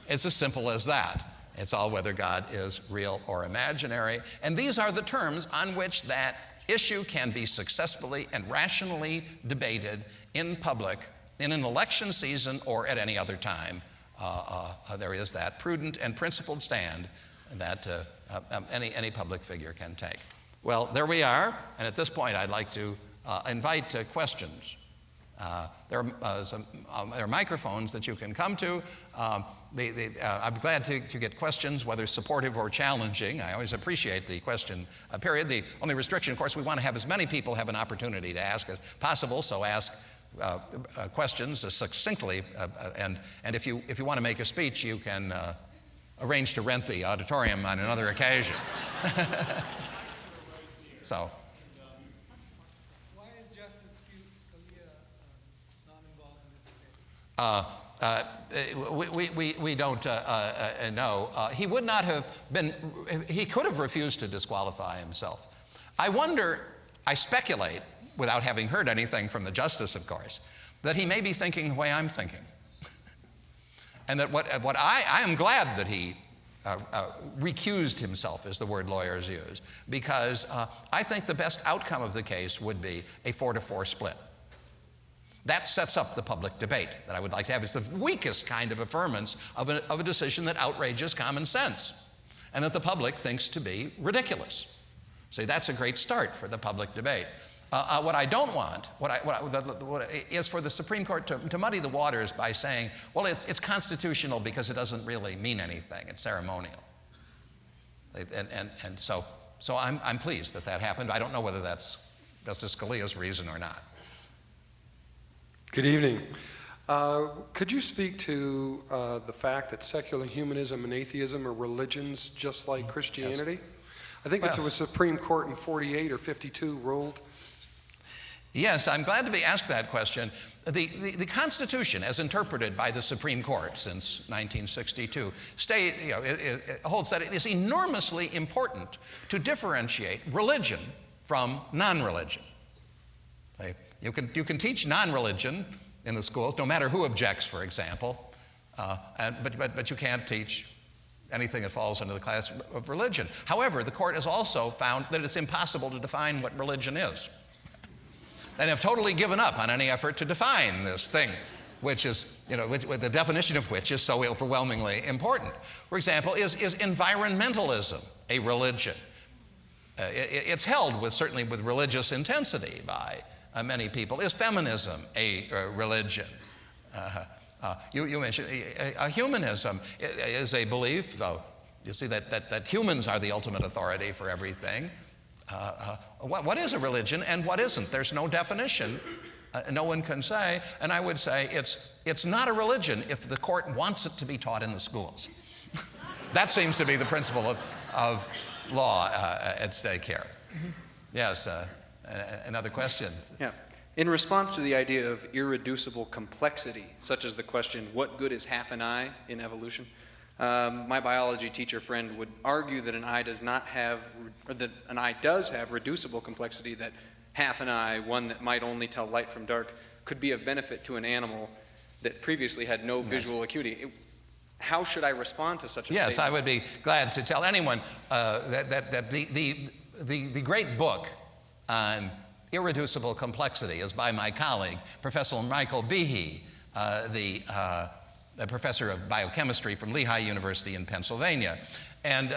It's as simple as that. It's all whether God is real or imaginary. And these are the terms on which that issue can be successfully and rationally debated in public in an election season or at any other time. There is that prudent and principled stand that any public figure can take. Well, there we are, and at this point I'd like to invite questions. There are microphones that you can come to. I'm glad to get questions, whether supportive or challenging. I always appreciate the question period. The only restriction, of course, we want to have as many people have an opportunity to ask as possible, so ask questions succinctly, and if you want to make a speech, you can arrange to rent the auditorium on another occasion. So. Why is Justice Scalia We don't know. He would not have been, he could have refused to disqualify himself. I wonder, I speculate, without having heard anything from the justice, of course, that he may be thinking the way I'm thinking. And that I am glad that he recused himself, is the word lawyers use, because I think the best outcome of the case would be a 4-4 split. That sets up the public debate that I would like to have. It's the weakest kind of affirmance of a decision that outrages common sense and that the public thinks to be ridiculous. See, that's a great start for the public debate. What I don't want is for the Supreme Court to muddy the waters by saying, well, it's constitutional because it doesn't really mean anything. It's ceremonial. And so I'm pleased that happened. I don't know whether that's Justice Scalia's reason or not. Good evening. Could you speak to the fact that secular humanism and atheism are religions just like Christianity? Yes. I think it's the Supreme Court in 48 or 52 ruled. Yes, I'm glad to be asked that question. The Constitution, as interpreted by the Supreme Court since 1962, it holds that it is enormously important to differentiate religion from non-religion. You can teach non-religion in the schools, no matter who objects, for example, but you can't teach anything that falls under the class of religion. However, the court has also found that it's impossible to define what religion is, and have totally given up on any effort to define this thing, which is, the definition of which is so overwhelmingly important. For example, is environmentalism a religion? It's held certainly with religious intensity by many people. Is feminism a religion? You mentioned humanism is a belief, though, you see, that humans are the ultimate authority for everything. What is a religion and what isn't? There's no definition. No one can say. And I would say it's not a religion if the court wants it to be taught in the schools. That seems to be the principle of law at stake here. Yes. Another question? Yeah. In response to the idea of irreducible complexity, such as the question, what good is half an eye in evolution? My biology teacher friend would argue that an eye does have reducible complexity, that half an eye, one that might only tell light from dark, could be of benefit to an animal that previously had no visual acuity. How should I respond to such a statement? Yes, I would be glad to tell anyone that the great book on irreducible complexity is by my colleague, Professor Michael Behe, the professor of biochemistry from Lehigh University in Pennsylvania. And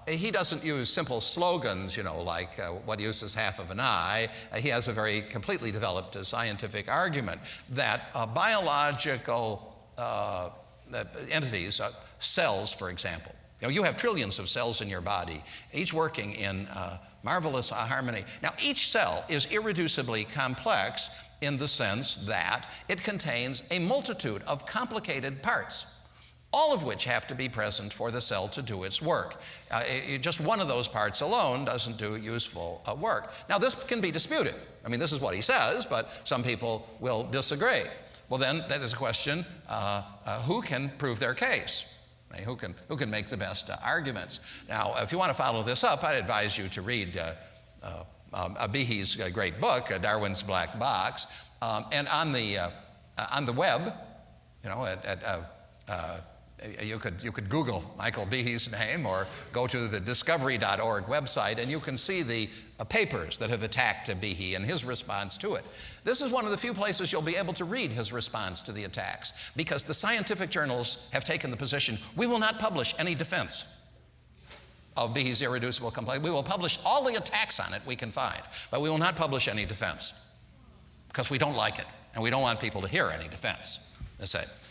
he doesn't use simple slogans, like what use is half of an eye. He has a very completely developed scientific argument that biological entities, cells, for example, you have trillions of cells in your body, each working in marvelous harmony. Now, each cell is irreducibly complex in the sense that it contains a multitude of complicated parts, all of which have to be present for the cell to do its work. Just one of those parts alone doesn't do useful work. Now, this can be disputed. I mean, this is what he says, but some people will disagree. Well, then, that is a question, who can prove their case? Who can make the best arguments? Now, if you want to follow this up, I'd advise you to read Behe's great book, Darwin's Black Box, and on the web, you could Google Michael Behe's name or go to the discovery.org website, and you can see the papers that have attacked Behe and his response to it. This is one of the few places you'll be able to read his response to the attacks, because the scientific journals have taken the position, we will not publish any defense of Behe's irreducible complexity. We will publish all the attacks on it we can find, but we will not publish any defense because we don't like it, and we don't want people to hear any defense.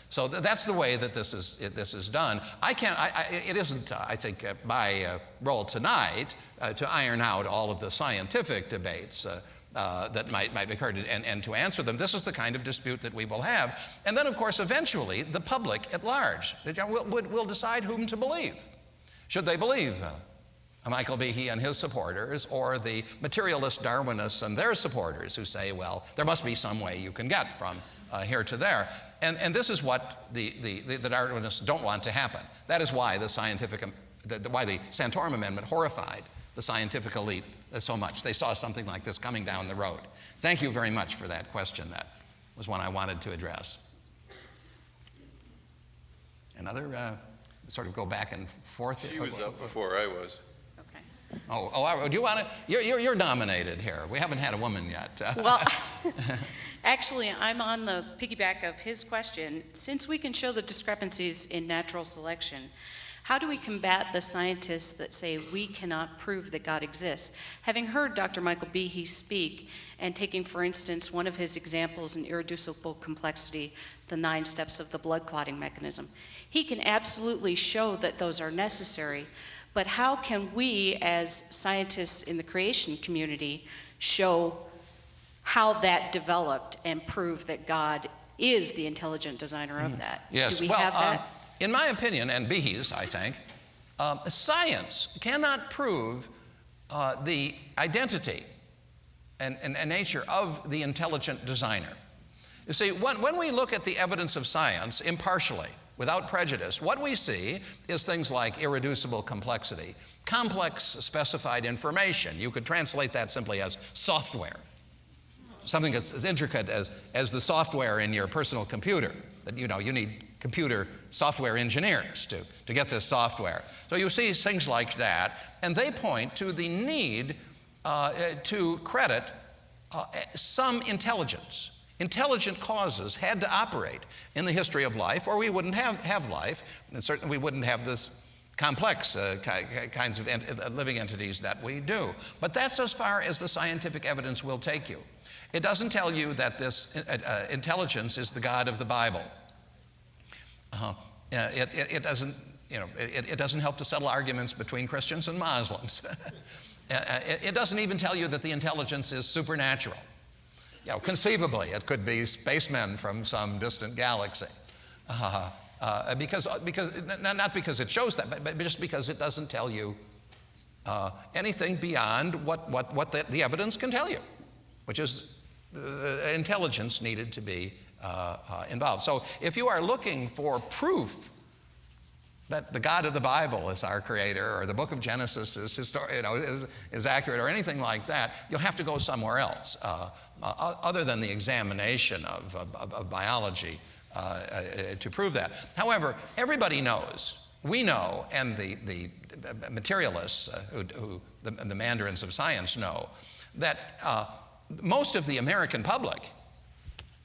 So that's the way that this is done. It isn't, I think, my role tonight to iron out all of the scientific debates that might occur and to answer them. This is the kind of dispute that we will have. And then, of course, eventually, the public at large will decide whom to believe. Should they believe Michael Behe and his supporters, or the materialist Darwinists and their supporters who say, well, there must be some way you can get from here to there. And this is what the Darwinists don't want to happen. That is why why the Santorum Amendment horrified the scientific elite so much. They saw something like this coming down the road. Thank you very much for that question. That was one I wanted to address. Another, sort of go back and forth. She was up before I was. Okay. Oh, do you want to? You're nominated here. We haven't had a woman yet. Well, actually, I'm on the piggyback of his question. Since we can show the discrepancies in natural selection, how do we combat the scientists that say we cannot prove that God exists? Having heard Dr. Michael Behe speak, and taking, for instance, one of his examples in irreducible complexity, the 9 steps of the blood clotting mechanism, he can absolutely show that those are necessary, but how can we, as scientists in the creation community, show how that developed and prove that God is the intelligent designer of that? Yes. Do we have that? In my opinion, and Behe's, I think, science cannot prove the identity and nature of the intelligent designer. You see, when we look at the evidence of science impartially, without prejudice, what we see is things like irreducible complexity, complex specified information. You could translate that simply as software. Something that's as intricate as the software in your personal computer. That you need computer software engineers to get this software. So you see things like that, and they point to the need to credit some intelligence. Intelligent causes had to operate in the history of life, or we wouldn't have life, and certainly we wouldn't have this complex kinds of living entities that we do. But that's as far as the scientific evidence will take you. It doesn't tell you that this intelligence is the God of the Bible. It doesn't, it doesn't help to settle arguments between Christians and Muslims. It doesn't even tell you that the intelligence is supernatural. Conceivably, it could be spacemen from some distant galaxy, because not because it shows that, but just because it doesn't tell you anything beyond what the evidence can tell you, which is intelligence needed to be involved. So if you are looking for proof that the God of the Bible is our creator, or the book of Genesis is accurate, or anything like that, you'll have to go somewhere else, other than the examination of biology to prove that. However, everybody knows, we know, and the materialists, the mandarins of science know, that most of the American public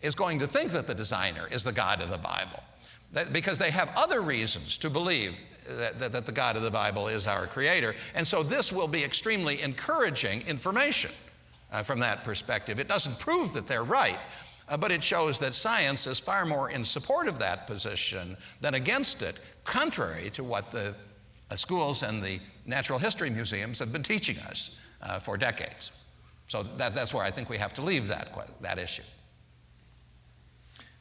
is going to think that the designer is the God of the Bible, because they have other reasons to believe that the God of the Bible is our creator. And so this will be extremely encouraging information from that perspective. It doesn't prove that they're right, but it shows that science is far more in support of that position than against it, contrary to what the schools and the natural history museums have been teaching us for decades. So that's where I think we have to leave that issue.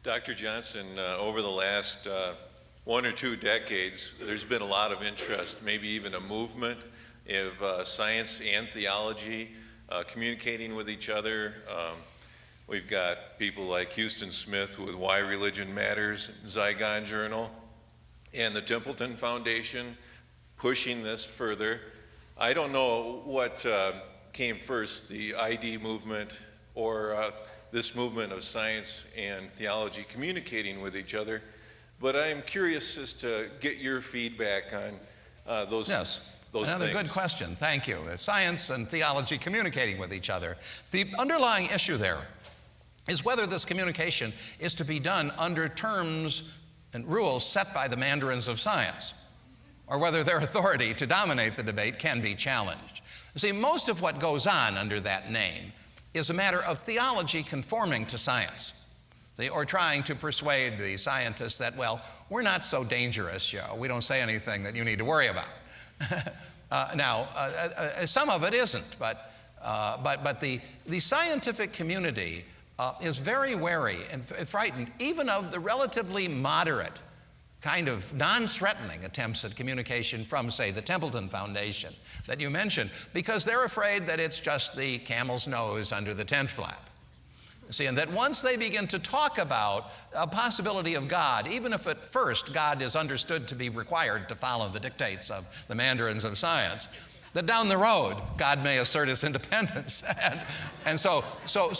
Dr. Johnson, over the last 1 or 2 decades, there's been a lot of interest, maybe even a movement of science and theology communicating with each other. We've got people like Houston Smith with Why Religion Matters, Zygon Journal, and the Templeton Foundation pushing this further. I don't know what came first, the ID movement or this movement of science and theology communicating with each other, but I'm curious as to get your feedback on those Another things. Good question, thank you. Science and theology communicating with each other. The underlying issue there is whether this communication is to be done under terms and rules set by the mandarins of science, or whether their authority to dominate the debate can be challenged. You see, most of what goes on under that name is a matter of theology conforming to science, or trying to persuade the scientists that, well, we're not so dangerous, we don't say anything that you need to worry about. Now, some of it isn't, but the scientific community is very wary and frightened even of the relatively moderate kind of non-threatening attempts at communication from, say, the Templeton Foundation that you mentioned, because they're afraid that it's just the camel's nose under the tent flap. See, and that once they begin to talk about a possibility of God, even if at first God is understood to be required to follow the dictates of the mandarins of science, that down the road God may assert his independence. and so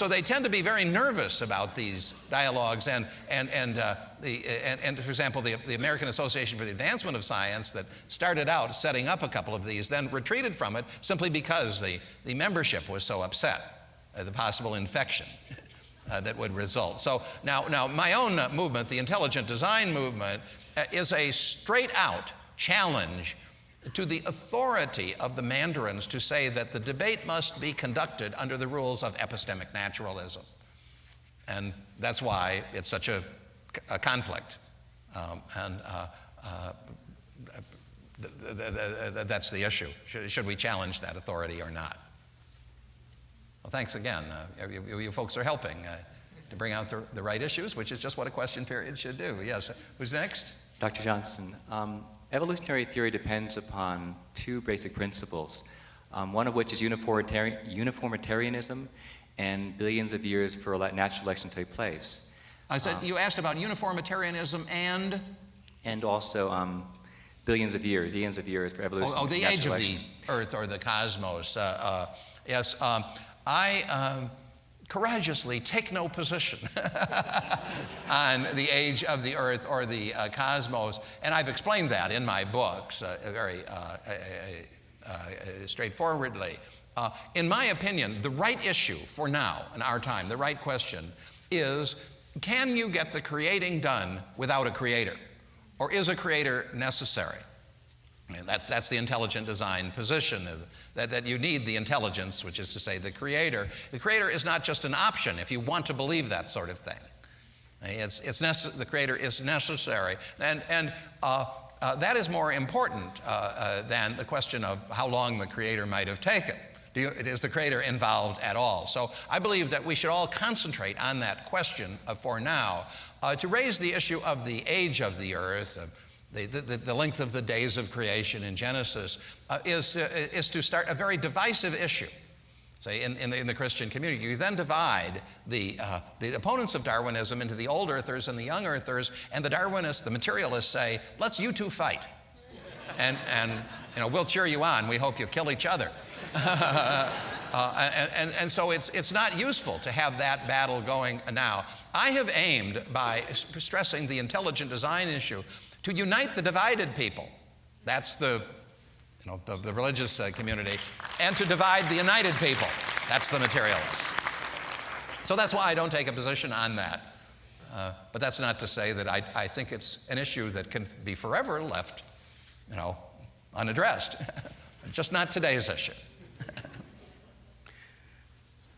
they tend to be very nervous about these dialogues. And for example, the American Association for the Advancement of Science that started out setting up a couple of these then retreated from it simply because the membership was so upset at the possible infection that would result. So now my own movement, the intelligent design movement, is a straight-out challenge to the authority of the mandarins to say that the debate must be conducted under the rules of epistemic naturalism. And that's why it's such a conflict. That's the issue. Should we challenge that authority or not? Well, thanks again. You folks are helping to bring out the right issues, which is just what a question period should do. Yes. Who's next? Dr. Johnson, evolutionary theory depends upon two basic principles, one of which is uniformitarianism and billions of years for natural selection to take place. I said you asked about uniformitarianism and? And also billions of years for evolution. Oh, the age of the Earth or the cosmos. Yes. I courageously take no position on the age of the Earth or the cosmos, and I've explained that in my books very straightforwardly. In my opinion, the right issue for now, in our time, the right question is, can you get the creating done without a creator? Or is a creator necessary? I mean, that's the intelligent design position, that you need the intelligence, which is to say the creator. The creator is not just an option if you want to believe that sort of thing. The creator is necessary. And that is more important than the question of how long the creator might have taken. Is the creator involved at all? So I believe that we should all concentrate on that question for now. To raise the issue of the age of the Earth, the length of the days of creation in Genesis, is to start a very divisive issue. Say in the Christian community, you then divide the opponents of Darwinism into the old earthers and the young earthers, and the Darwinists, the materialists, say, let's you two fight, and we'll cheer you on. We hope you kill each other. And so it's not useful to have that battle going now. I have aimed, by stressing the intelligent design issue, to unite the divided people. That's the religious community, and to divide the united people. That's the materialists. So that's why I don't take a position on that. But that's not to say that I think it's an issue that can be forever left, unaddressed. It's just not today's issue.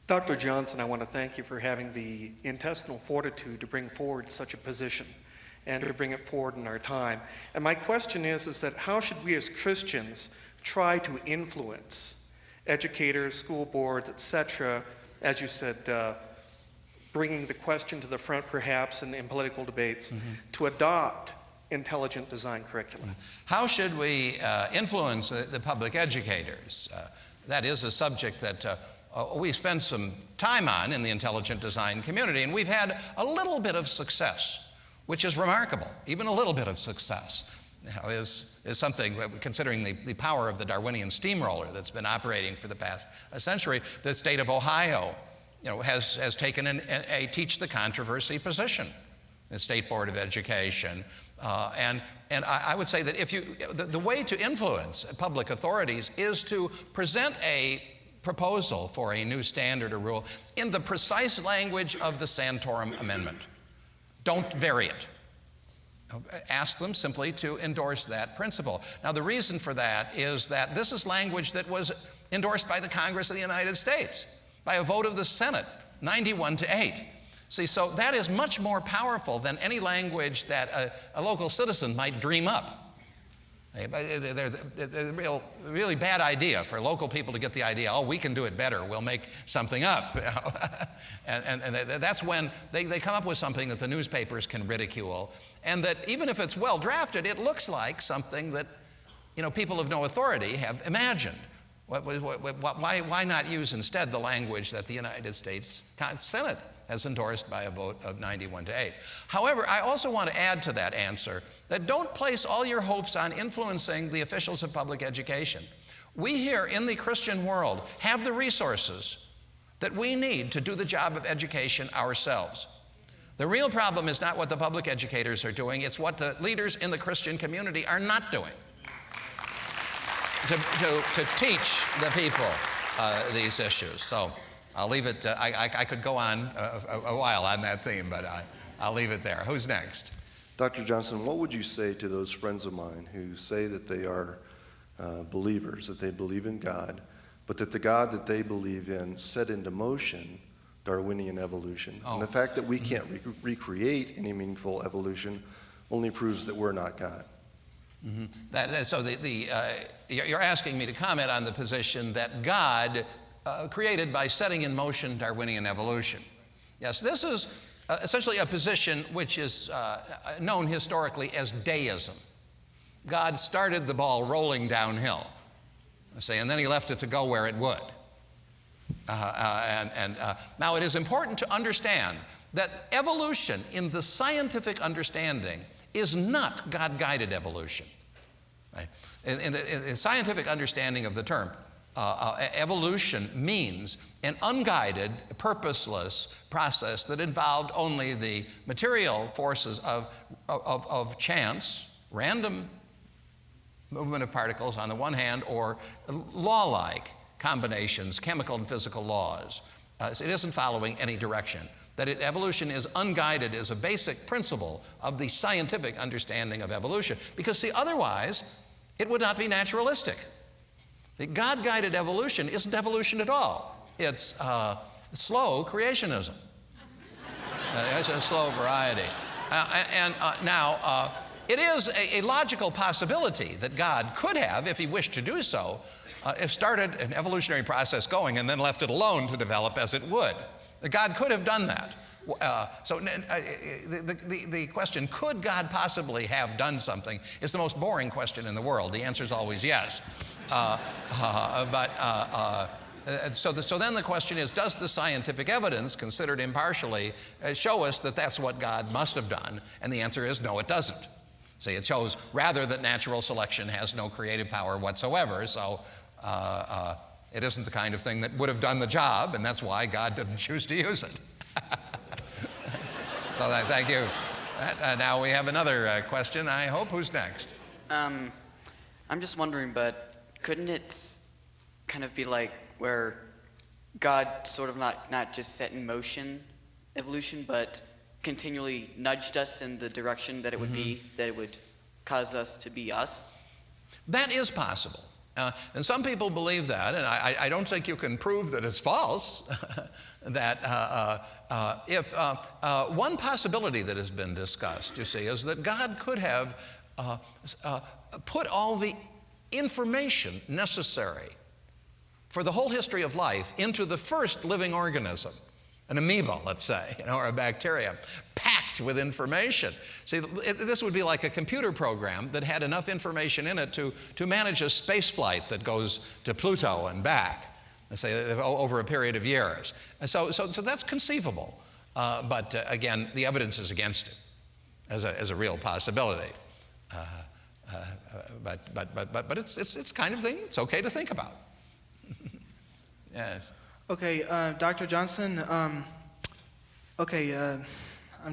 Dr. Johnson, I want to thank you for having the intestinal fortitude to bring forward such a position and to bring it forward in our time. And my question is that how should we as Christians try to influence educators, school boards, etc., as you said, bringing the question to the front perhaps in political debates, to adopt intelligent design curriculum? How should we influence the public educators? That is a subject that we spend some time on in the intelligent design community, and we've had a little bit of success, which is remarkable. Even a little bit of success is something, considering the power of the Darwinian steamroller that's been operating for the past century. The state of Ohio has taken a teach the controversy position, the State Board of Education. And I would say that the way to influence public authorities is to present a proposal for a new standard or rule in the precise language of the Santorum Amendment. Don't vary it. Ask them simply to endorse that principle. Now, the reason for that is that this is language that was endorsed by the Congress of the United States by a vote of the Senate, 91-8. See, so that is much more powerful than any language that a local citizen might dream up. They're a really bad idea for local people to get the idea, oh, we can do it better, we'll make something up. And that's when they come up with something that the newspapers can ridicule, and that even if it's well drafted, it looks like something that people of no authority have imagined. Why not use instead the language that the United States Senate has endorsed by a vote of 91-8. However, I also want to add to that answer that don't place all your hopes on influencing the officials of public education. We here in the Christian world have the resources that we need to do the job of education ourselves. The real problem is not what the public educators are doing, it's what the leaders in the Christian community are not doing to teach the people these issues. So I'll leave it, I could go on a while on that theme, but I'll leave it there. Who's next? Dr. Johnson, what would you say to those friends of mine who say that they are believers, that they believe in God, but that the God that they believe in set into motion Darwinian evolution? And the fact that we can't recreate any meaningful evolution only proves that we're not God. So you're asking me to comment on the position that God created by setting in motion Darwinian evolution. Yes, this is essentially a position which is known historically as deism. God started the ball rolling downhill, and then he left it to go where it would. Now it is important to understand that evolution in the scientific understanding is not God-guided evolution. Right? In the scientific understanding of the term, evolution means an unguided, purposeless process that involved only the material forces of chance, random movement of particles on the one hand, or law-like combinations, chemical and physical laws. So it isn't following any direction. That evolution is unguided is a basic principle of the scientific understanding of evolution. Because, see, otherwise, it would not be naturalistic. The God-guided evolution isn't evolution at all. It's slow creationism. It's a slow variety. Now, it is a logical possibility that God could have, if he wished to do so, started an evolutionary process going and then left it alone to develop as it would. God could have done that. The question, could God possibly have done something, is the most boring question in the world. The answer is always yes. So then the question is, does the scientific evidence, considered impartially, show us that that's what God must have done? And the answer is no, it doesn't. See, it shows rather that natural selection has no creative power whatsoever, so it isn't the kind of thing that would have done the job, and that's why God didn't choose to use it. So thank you. Now we have another question, I hope. Who's next? I'm just wondering, but couldn't it kind of be like where God sort of not just set in motion evolution, but continually nudged us in the direction that it would be, that it would cause us to be us? That is possible. And some people believe that, and I don't think you can prove that it's false. That if one possibility that has been discussed, you see, is that God could have put all the information necessary for the whole history of life into the first living organism, an amoeba, let's say, or a bacteria, packed with information. See, this would be like a computer program that had enough information in it to manage a space flight that goes to Pluto and back, let's say, over a period of years. And so that's conceivable. But again, the evidence is against it as a real possibility. But it's kind of thing it's okay to think about. Yes. Okay, Dr. Johnson, I'm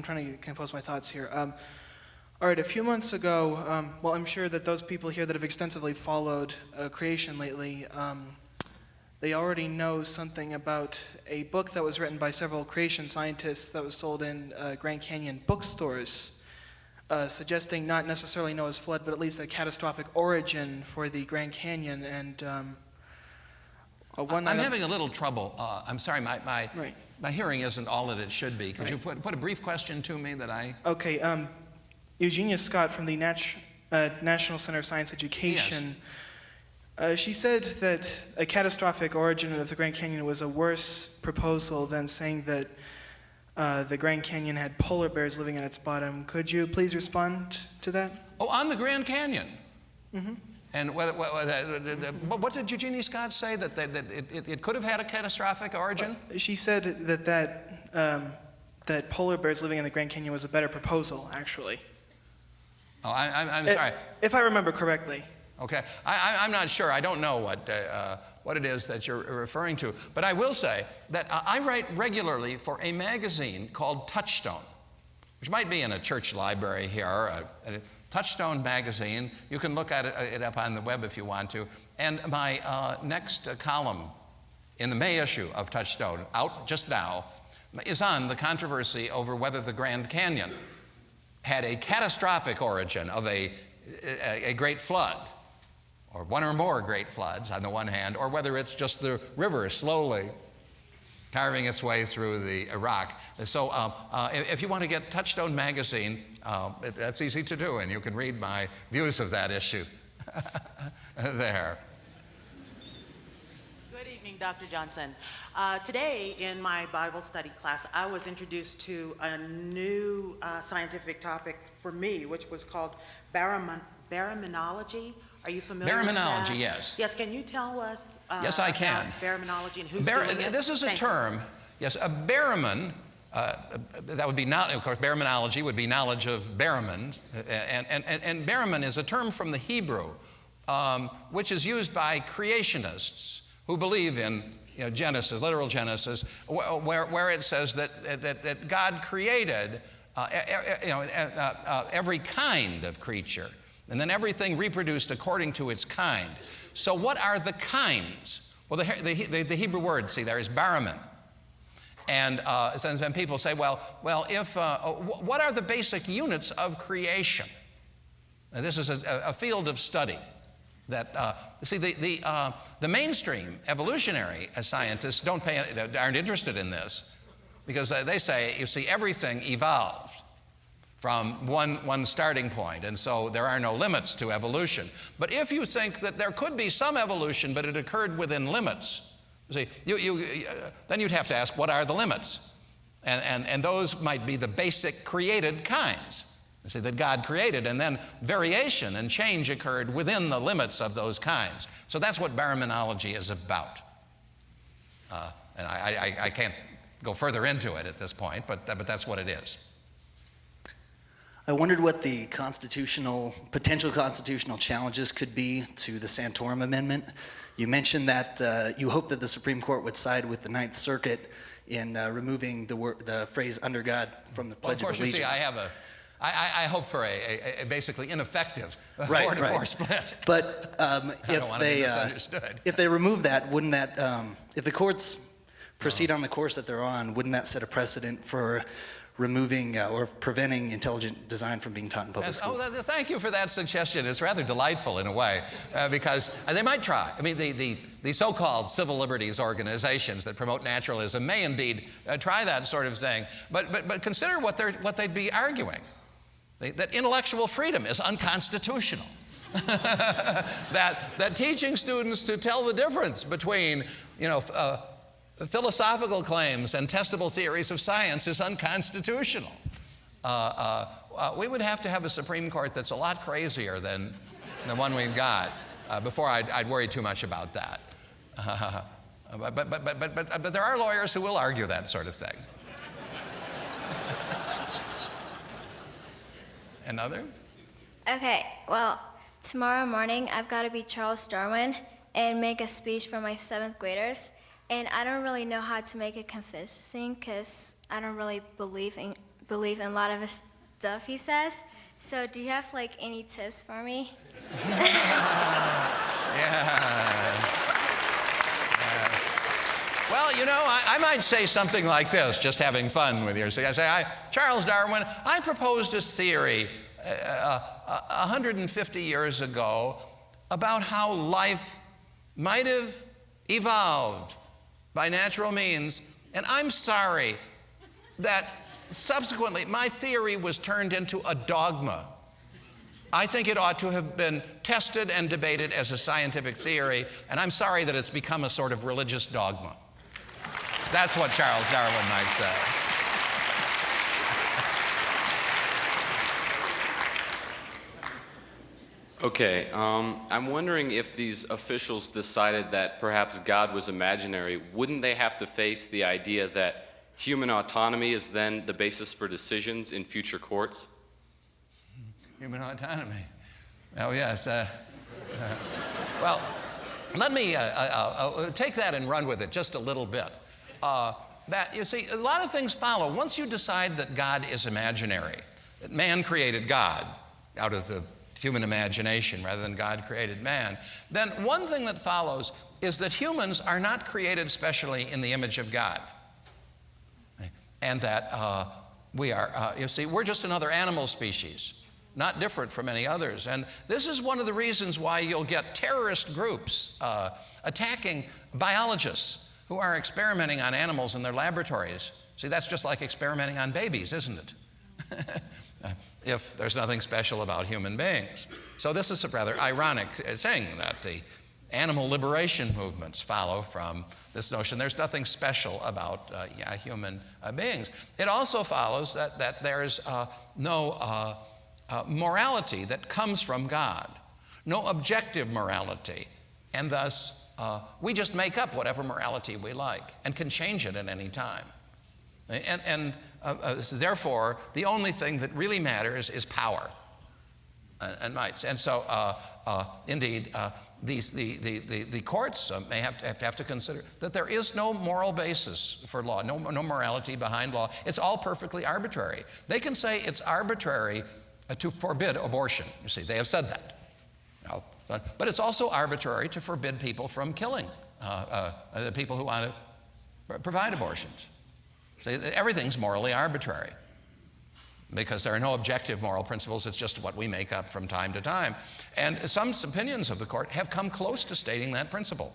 trying to compose my thoughts here. All right, a few months ago, well, I'm sure that those people here that have extensively followed creation lately, they already know something about a book that was written by several creation scientists that was sold in Grand Canyon bookstores, suggesting not necessarily Noah's flood, but at least a catastrophic origin for the Grand Canyon. And I'm having a little trouble. I'm sorry, my hearing isn't all that it should be. Could you put a brief question to me that I... Okay, Eugenia Scott from the National Center of Science Education, yes. She said that a catastrophic origin of the Grand Canyon was a worse proposal than saying that the Grand Canyon had polar bears living at its bottom. Could you please respond to that? Oh, on the Grand Canyon? Mm-hmm. And what did Eugenia Scott say, that it could have had a catastrophic origin? She said that that polar bears living in the Grand Canyon was a better proposal, actually. Oh, I'm sorry. If I remember correctly. Okay, I'm not sure. I don't know what it is that you're referring to. But I will say that I write regularly for a magazine called Touchstone, which might be in a church library here. A Touchstone magazine. You can look at it up on the web if you want to. And my next column in the May issue of Touchstone, out just now, is on the controversy over whether the Grand Canyon had a catastrophic origin of a great flood, or one or more great floods on the one hand, or whether it's just the river slowly carving its way through the rock. So if you want to get Touchstone magazine, that's easy to do, and you can read my views of that issue there. Good evening, Dr. Johnson. Today in my Bible study class, I was introduced to a new scientific topic for me, which was called baraminology. Are you familiar with that? Baraminology, yes. Yes, can you tell us yes, I can. Baraminology and who's doing it? This is a term, yes, a baraman, that would be, of course, baraminology would be knowledge of baramans, and baraman is a term from the Hebrew, which is used by creationists who believe in Genesis, literal Genesis, where it says that God created every kind of creature, and then everything reproduced according to its kind. So what are the kinds? Well, the Hebrew word, see, there is baraman. And people say, well, what are the basic units of creation? Now, this is a field of study that, the mainstream evolutionary scientists aren't interested in this, because they say, you see, everything evolved from one starting point, and so there are no limits to evolution. But if you think that there could be some evolution, but it occurred within limits, see, then you'd have to ask, what are the limits? And those might be the basic created kinds, you see, that God created, and then variation and change occurred within the limits of those kinds. So that's what baraminology is about. And I can't go further into it at this point, but that's what it is. I wondered what the potential constitutional challenges could be to the Santorum Amendment. You mentioned that you hope that the Supreme Court would side with the Ninth Circuit in removing the phrase "under God" from the Pledge of Allegiance. Of course, you see, I hope for a basically ineffective 4-4 split. But if they remove that, wouldn't that, if the courts proceed on the course that they're on, wouldn't that set a precedent for removing or preventing intelligent design from being taught in public schools? Thank you for that suggestion. It's rather delightful in a way, because they might try. I mean, the so-called civil liberties organizations that promote naturalism may indeed try that sort of thing. But consider what they'd be arguing. That intellectual freedom is unconstitutional. that teaching students to tell the difference between, philosophical claims and testable theories of science is unconstitutional. We would have to have a Supreme Court that's a lot crazier than the one we've got before I'd worry too much about that. But there are lawyers who will argue that sort of thing. Another? Okay, well, tomorrow morning I've got to be Charles Darwin and make a speech for my 7th graders. And I don't really know how to make it convincing because I don't really believe in a lot of the stuff he says. So do you have any tips for me? Well, I might say something like this, just having fun with you. So I say, Charles Darwin, I proposed a theory 150 years ago about how life might have evolved by natural means, and I'm sorry that subsequently my theory was turned into a dogma. I think it ought to have been tested and debated as a scientific theory, and I'm sorry that it's become a sort of religious dogma. That's what Charles Darwin might say. Okay, I'm wondering if these officials decided that perhaps God was imaginary, wouldn't they have to face the idea that human autonomy is then the basis for decisions in future courts? Human autonomy. Oh, yes. Well, let me take that and run with it just a little bit. That, you see, a lot of things follow. Once you decide that God is imaginary, that man created God out of the human imagination rather than God created man, then one thing that follows is that humans are not created specially in the image of God. And that we are, you see, we're just another animal species, not different from any others. And this is one of the reasons why you'll get terrorist groups attacking biologists who are experimenting on animals in their laboratories. See, that's just like experimenting on babies, isn't it? If there's nothing special about human beings. So this is a rather ironic thing that the animal liberation movements follow from this notion there's nothing special about human beings. It also follows that there's no morality that comes from God, no objective morality, and thus we just make up whatever morality we like and can change it at any time. And therefore, the only thing that really matters is power and might. And so, indeed, the courts may have to consider that there is no moral basis for law, no morality behind law. It's all perfectly arbitrary. They can say it's arbitrary to forbid abortion. You see, they have said that. But it's also arbitrary to forbid people from killing the people who want to provide abortions. So everything's morally arbitrary because there are no objective moral principles. It's just what we make up from time to time. And some opinions of the court have come close to stating that principle.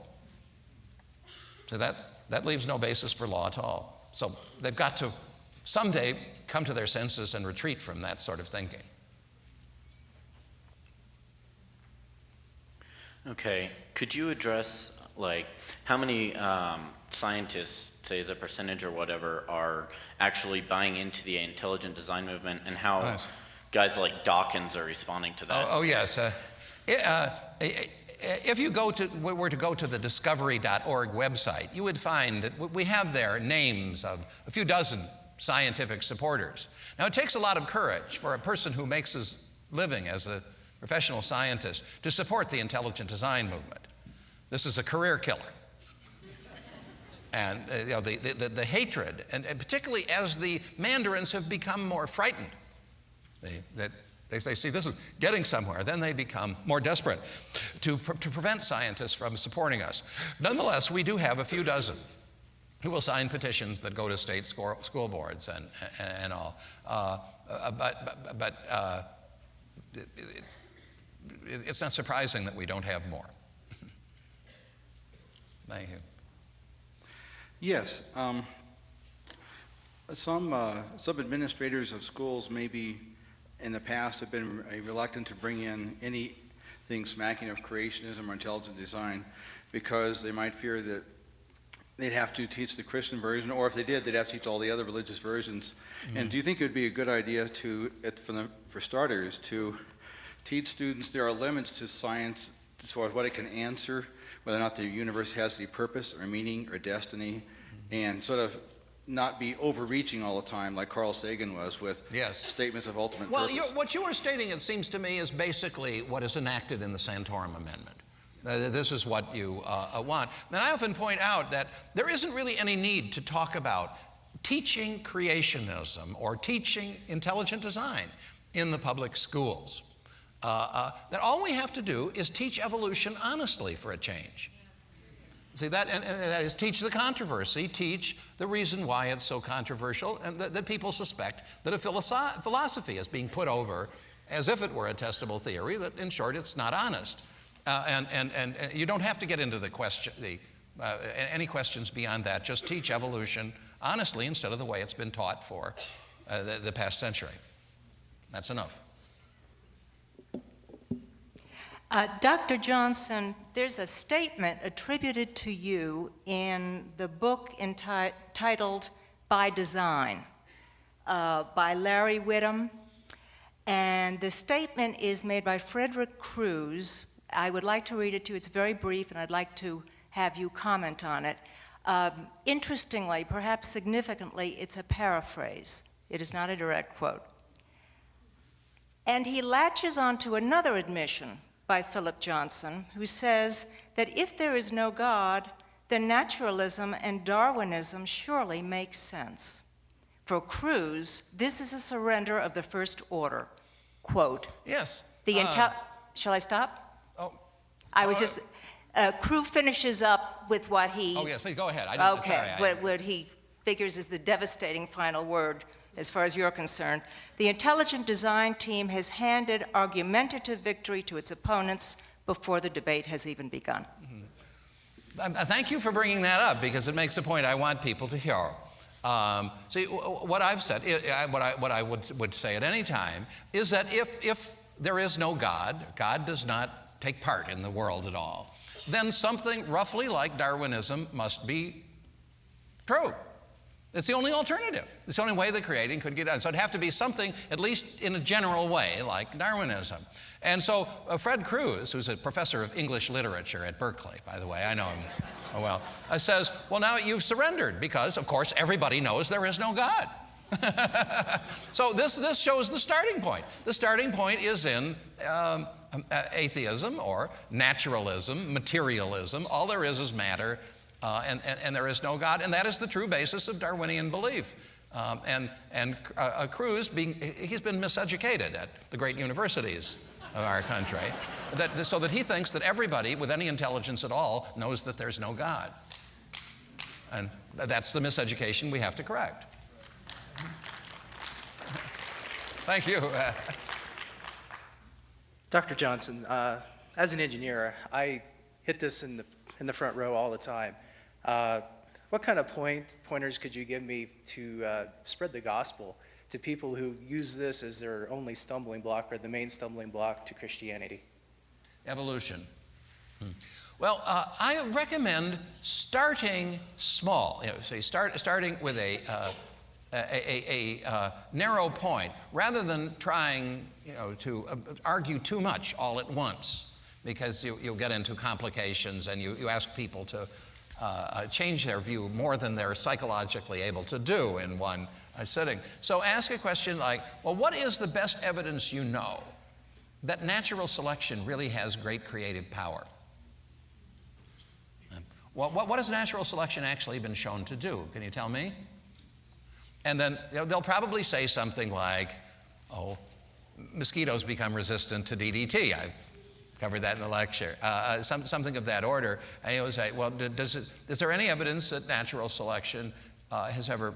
So that leaves no basis for law at all. So they've got to someday come to their senses and retreat from that sort of thinking. Okay, could you address, like, how many scientists, say as a percentage or whatever, are actually buying into the intelligent design movement, and how guys like Dawkins are responding to that? Oh yes. If you were to go to the discovery.org website, you would find that we have there names of a few dozen scientific supporters. Now, it takes a lot of courage for a person who makes his living as a professional scientist to support the intelligent design movement. This is a career killer. And the hatred, and particularly as the mandarins have become more frightened, they say, see, this is getting somewhere, then they become more desperate to prevent scientists from supporting us. Nonetheless, we do have a few dozen who will sign petitions that go to state school boards and all. It's not surprising that we don't have more. Thank you. Yes. Some administrators of schools maybe in the past have been reluctant to bring in anything smacking of creationism or intelligent design because they might fear that they'd have to teach the Christian version, or if they did, they'd have to teach all the other religious versions. Mm-hmm. And do you think it would be a good idea for starters, to teach students there are limits to science as far as what it can answer, whether or not the universe has any purpose or meaning or destiny, and sort of not be overreaching all the time like Carl Sagan was with statements of ultimate purpose? Well, what you are stating, it seems to me, is basically what is enacted in the Santorum Amendment. This is what you want. And I often point out that there isn't really any need to talk about teaching creationism or teaching intelligent design in the public schools. That all we have to do is teach evolution honestly for a change. See, that is teach the controversy, teach the reason why it's so controversial, and that people suspect that a philosophy is being put over as if it were a testable theory, that in short it's not honest. And you don't have to get into any questions beyond that. Just teach evolution honestly instead of the way it's been taught for the past century. That's enough. Dr. Johnson, there's a statement attributed to you in the book entitled By Design by Larry Whittam. And the statement is made by Frederick Cruz. I would like to read it to you. It's very brief, and I'd like to have you comment on it. Interestingly, perhaps significantly, it's a paraphrase. It is not a direct quote. And he latches onto another admission by Phillip Johnson, who says that if there is no God, then naturalism and Darwinism surely make sense. For Cruz, this is a surrender of the first order. Quote, yes. Shall I stop? Oh. I was just, Cruz finishes up with what he... Oh, yes, please go ahead. What he figures is the devastating final word as far as you're concerned. The intelligent design team has handed argumentative victory to its opponents before the debate has even begun. Thank you for bringing that up, because it makes a point I want people to hear. See, what I've said, what I would say at any time, is that if there is no God, God does not take part in the world at all, then something roughly like Darwinism must be true. It's the only alternative. It's the only way the creating could get done. So it'd have to be something, at least in a general way, like Darwinism. And so Fred Cruz, who's a professor of English literature at Berkeley, by the way, I know him well, says, well, now you've surrendered because, of course, everybody knows there is no God. So this shows the starting point. The starting point is in atheism or naturalism, materialism. All there is matter. And there is no God, and that is the true basis of Darwinian belief. Cruz, he's been miseducated at the great universities of our country, so that he thinks that everybody with any intelligence at all knows that there's no God. And that's the miseducation we have to correct. Thank you. Dr. Johnson, as an engineer, I hit this in the front row all the time. What kind of pointers could you give me to spread the gospel to people who use this as their only stumbling block or the main stumbling block to Christianity? Evolution. Well, I recommend starting small. Starting with a narrow point, rather than trying, to argue too much all at once, because you'll get into complications, and you ask people to change their view more than they're psychologically able to do in one sitting. So ask a question like, well, what is the best evidence you know that natural selection really has great creative power? Well, what has natural selection actually been shown to do? Can you tell me? And then they'll probably say something like, oh, mosquitoes become resistant to DDT. I've covered that in the lecture. Something of that order. And you'll say, well, is there any evidence that natural selection has ever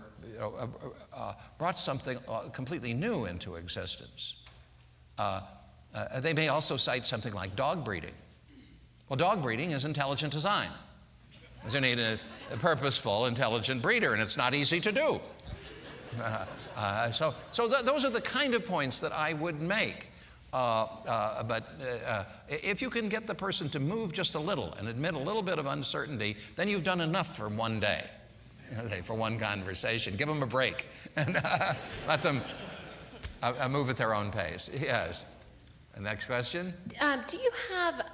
brought something completely new into existence? They may also cite something like dog breeding. Well, dog breeding is intelligent design. You need a purposeful, intelligent breeder, and it's not easy to do. So those are the kind of points that I would make. But if you can get the person to move just a little and admit a little bit of uncertainty, then you've done enough for one day, for one conversation. Give them a break and let them move at their own pace. Yes. The next question? Do you have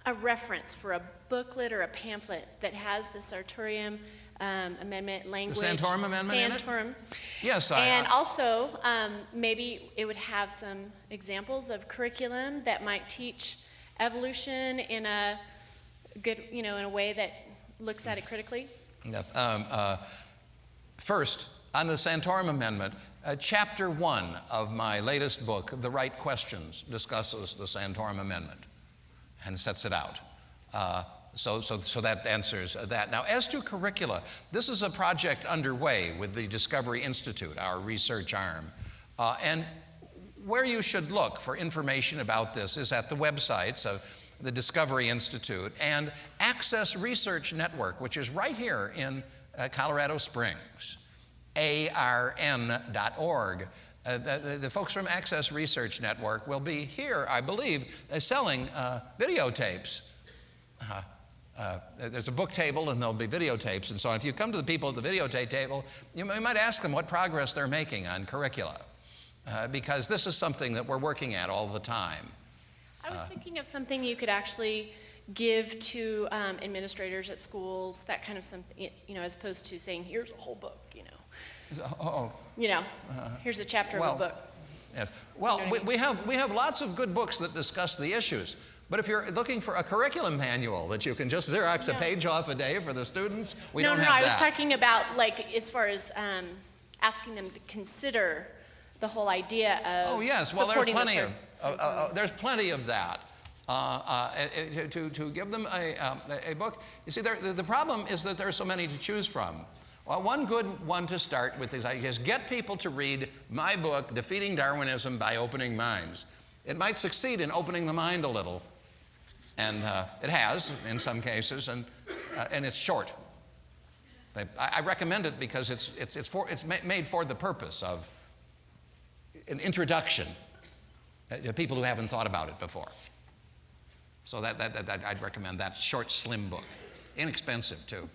a reference for a booklet or a pamphlet that has the Sartorium Amendment language? The Santorum Amendment in it? Santorum. Yes. And also, maybe it would have some examples of curriculum that might teach evolution in a good, in a way that looks at it critically. Yes. First, on the Santorum Amendment, chapter 1 of my latest book, The Right Questions, discusses the Santorum Amendment and sets it out. So that answers that. Now, as to curricula, this is a project underway with the Discovery Institute, our research arm. And where you should look for information about this is at the websites of the Discovery Institute and Access Research Network, which is right here in Colorado Springs, arn.org. The folks from Access Research Network will be here, I believe, selling videotapes. There's a book table and there'll be videotapes and so on. If you come to the people at the videotape table, you might ask them what progress they're making on curricula, because this is something that we're working at all the time. I was thinking of something you could actually give to administrators at schools, that kind of something, as opposed to saying, here's a whole book, here's a chapter of a book. Yes. Well, we have lots of good books that discuss the issues. But if you're looking for a curriculum manual that you can just Xerox a page off a day for the students, we don't have that. I was talking about, as far as asking them to consider the whole idea of supporting there's plenty of that. To give them a book. You see, the problem is that there are so many to choose from. Well, one good one to start with is get people to read my book, Defeating Darwinism by Opening Minds. It might succeed in opening the mind a little, and it has in some cases, and it's short. I recommend it because it's made for the purpose of an introduction to people who haven't thought about it before. So that I'd recommend that short, slim book. Inexpensive, too.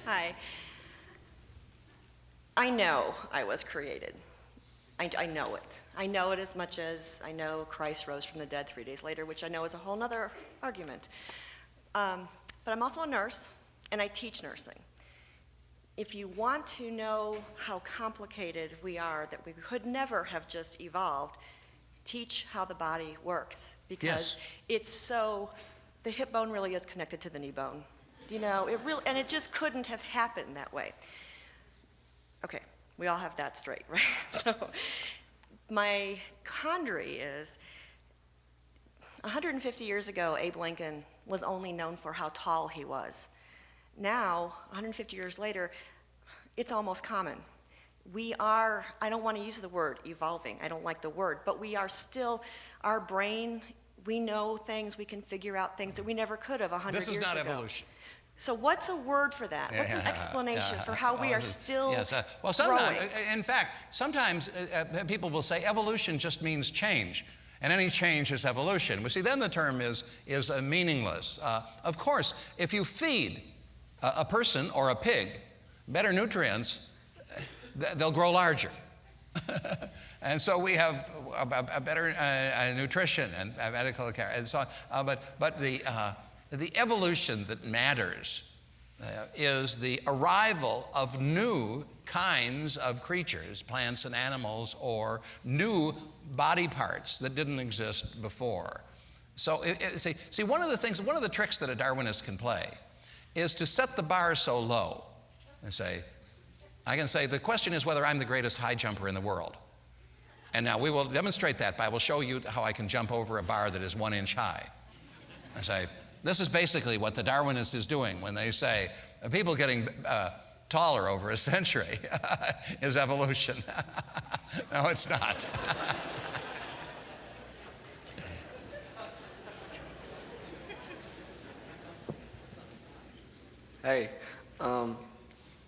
Hi. I know I was created. I know it. I know it as much as I know Christ rose from the dead 3 days later, which I know is a whole other argument. But I'm also a nurse, and I teach nursing. If you want to know how complicated we are, that we could never have just evolved, teach how the body works, because it's so, the hip bone really is connected to the knee bone. And it just couldn't have happened that way. Okay, we all have that straight, right? So my quandary is, 150 years ago, Abe Lincoln was only known for how tall he was. Now, 150 years later, it's almost common. We are, I don't want to use the word evolving, I don't like the word, but we are still, our brain, we know things, we can figure out things that we never could have 100 years ago. This is not evolution. So what's a word for that? What's an explanation for how we are still growing? In fact, sometimes people will say evolution just means change, and any change is evolution. Well, see, then the term is meaningless. Of course, if you feed a person or a pig better nutrients, they'll grow larger. And so we have a better nutrition and medical care and so on. But the evolution that matters is the arrival of new kinds of creatures, plants and animals, or new body parts that didn't exist before. So see, one of the tricks that a Darwinist can play is to set the bar so low and I can say, the question is whether I'm the greatest high jumper in the world. And now we will demonstrate that by, I will show you how I can jump over a bar that is 1 inch high. I say, this is basically what the Darwinist is doing when they say people getting taller over a century is evolution. No, it's not. Hey,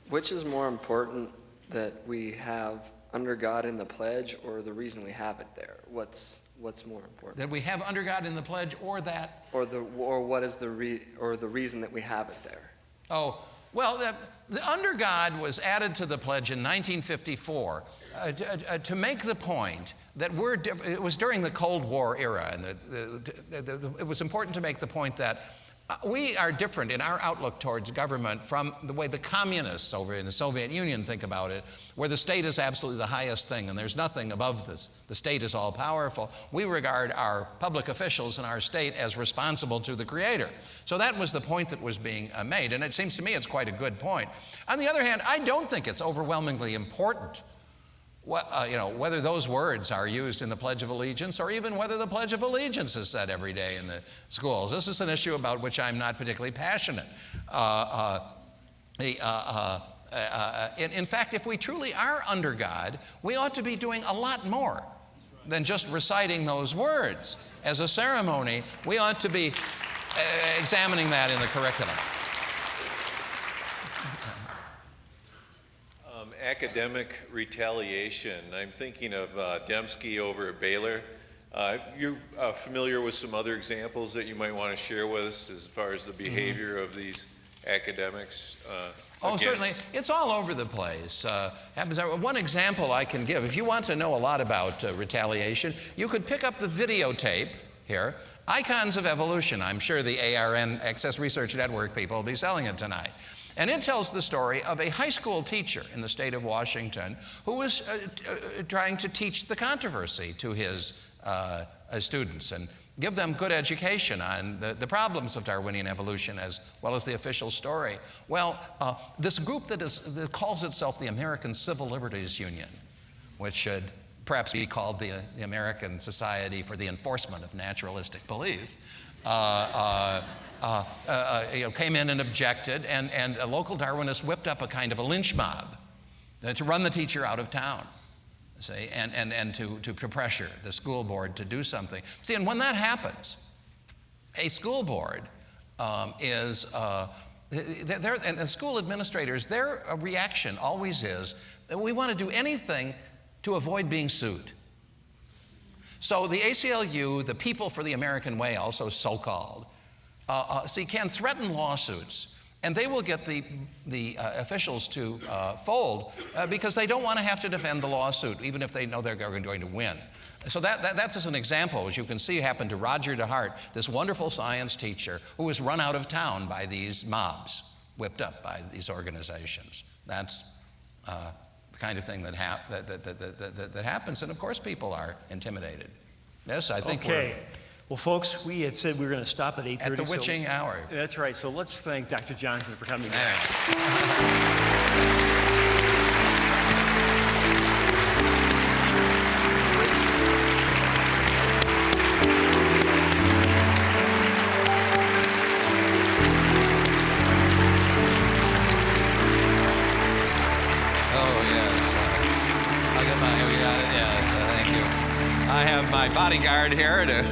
which is more important, that we have under God in the pledge, or the reason we have it there? What's more important? That we have under God in the pledge, or that? Or what is the reason that we have it there? Oh, well, the under God was added to the pledge in 1954 to make the point that it was during the Cold War era, and it was important to make the point that we are different in our outlook towards government from the way the communists over in the Soviet Union think about it, where the state is absolutely the highest thing and there's nothing above this. The state is all powerful. We regard our public officials in our state as responsible to the Creator. So that was the point that was being made, and it seems to me it's quite a good point. On the other hand, I don't think it's overwhelmingly important whether those words are used in the Pledge of Allegiance, or even whether the Pledge of Allegiance is said every day in the schools. This is an issue about which I'm not particularly passionate. In fact, if we truly are under God, we ought to be doing a lot more than just reciting those words. As a ceremony, we ought to be examining that in the curriculum. Academic retaliation. I'm thinking of Dembski over at Baylor. You're familiar with some other examples that you might want to share with us as far as the behavior of these academics? Certainly. It's all over the place. One example I can give, if you want to know a lot about retaliation, you could pick up the videotape here. Icons of Evolution. I'm sure the ARN, Access Research Network people, will be selling it tonight. And it tells the story of a high school teacher in the state of Washington who was trying to teach the controversy to his students and give them good education on the problems of Darwinian evolution as well as the official story. Well, this group that calls itself the American Civil Liberties Union, which should perhaps be called the American Society for the Enforcement of Naturalistic Belief, came in and objected, and a local Darwinist whipped up a kind of a lynch mob to run the teacher out of town. See, and to pressure the school board to do something. See, and when that happens, a school board and the school administrators, their reaction always is that we want to do anything to avoid being sued. So the ACLU, the People for the American Way, also so-called, can threaten lawsuits. And they will get the officials to fold because they don't want to have to defend the lawsuit, even if they know they're going to win. So that's just an example, as you can see, happened to Roger DeHart, this wonderful science teacher who was run out of town by these mobs, whipped up by these organizations. That's the kind of thing that happens, and of course people are intimidated. Yes, I think okay. Well, folks, we had said we were going to stop at 8:30. At the witching hour. That's right. So let's thank Dr. Johnson for coming I have my bodyguard here to